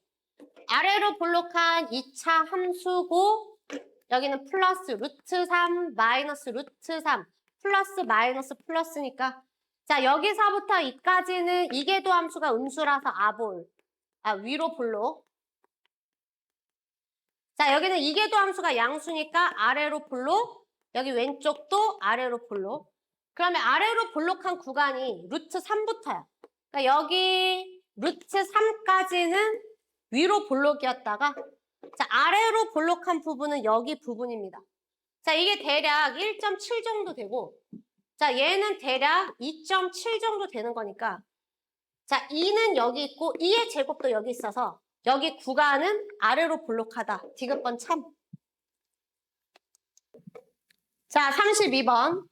아래로 볼록한 2차 함수고 여기는 플러스 루트 3 마이너스 루트 3 플러스 마이너스 플러스니까 자, 여기서부터 이까지는 이계도 함수가 음수라서 위로 볼록. 자, 여기는 이계도 함수가 양수니까 아래로 볼록, 여기 왼쪽도 아래로 볼록. 그러면 아래로 볼록한 구간이 루트 3부터야. 그러니까 여기 루트 3까지는 위로 볼록이었다가 자, 아래로 볼록한 부분은 여기 부분입니다. 자, 이게 대략 1.7 정도 되고 자, 얘는 대략 2.7 정도 되는 거니까 자, 2는 여기 있고 2의 제곱도 여기 있어서 여기 구간은 아래로 볼록하다. 디귿번 참. 자, 32번.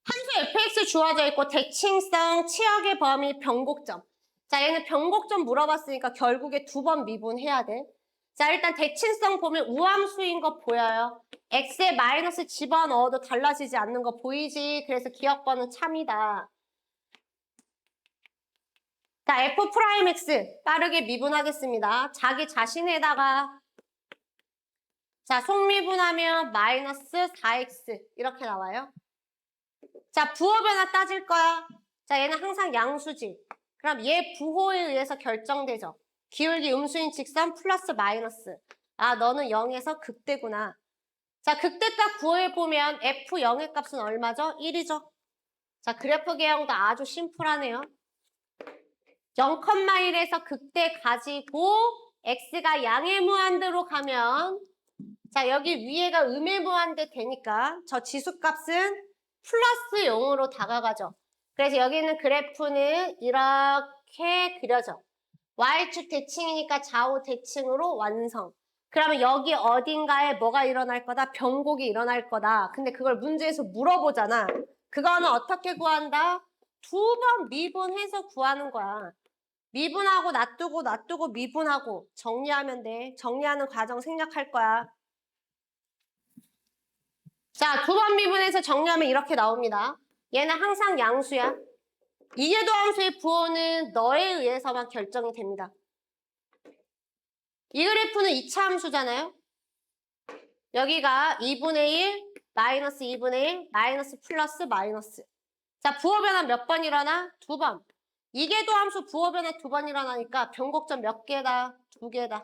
함수 fx 주어져 있고 대칭성 치역의 범위 변곡점. 자, 얘는 변곡점 물어봤으니까 결국에 2번 미분해야 돼. 자, 일단 대칭성 보면 우함수인 거 보여요. x에 마이너스 집어넣어도 달라지지 않는 거 보이지? 그래서 기억번은 참이다. 자, f 프라임 x 빠르게 미분하겠습니다. 자기 자신에다가 자, 속미분하면 마이너스 4x 이렇게 나와요. 자, 부호 변화 따질 거야. 자, 얘는 항상 양수지. 그럼 얘 부호에 의해서 결정되죠. 기울기 음수인 직선 플러스 마이너스. 아, 너는 0에서 극대구나. 자, 극대값 구해보면 f0의 값은 얼마죠? 1이죠. 자, 그래프 개형도 아주 심플하네요. 0,1에서 극대 가지고 x가 양의 무한대로 가면 자, 여기 위에가 음의 무한대 되니까 저 지수값은 플러스 0으로 다가가죠. 그래서 여기 있는 그래프는 이렇게 그려져. Y축 대칭이니까 좌우 대칭으로 완성. 그러면 여기 어딘가에 뭐가 일어날 거다? 변곡이 일어날 거다. 근데 그걸 문제에서 물어보잖아. 그거는 어떻게 구한다? 2번 미분해서 구하는 거야. 미분하고 놔두고 미분하고 정리하면 돼. 정리하는 과정 생략할 거야. 자, 2번 미분해서 정리하면 이렇게 나옵니다. 얘는 항상 양수야. 이계도 함수의 부호는 너에 의해서만 결정이 됩니다. 이 그래프는 2차 함수잖아요. 여기가 2분의 1 마이너스 2분의 1, 마이너스 플러스 마이너스. 자, 부호 변화 몇 번 일어나? 2번. 이계도 함수 부호 변화 2번 일어나니까 변곡점 몇 개다? 2개다.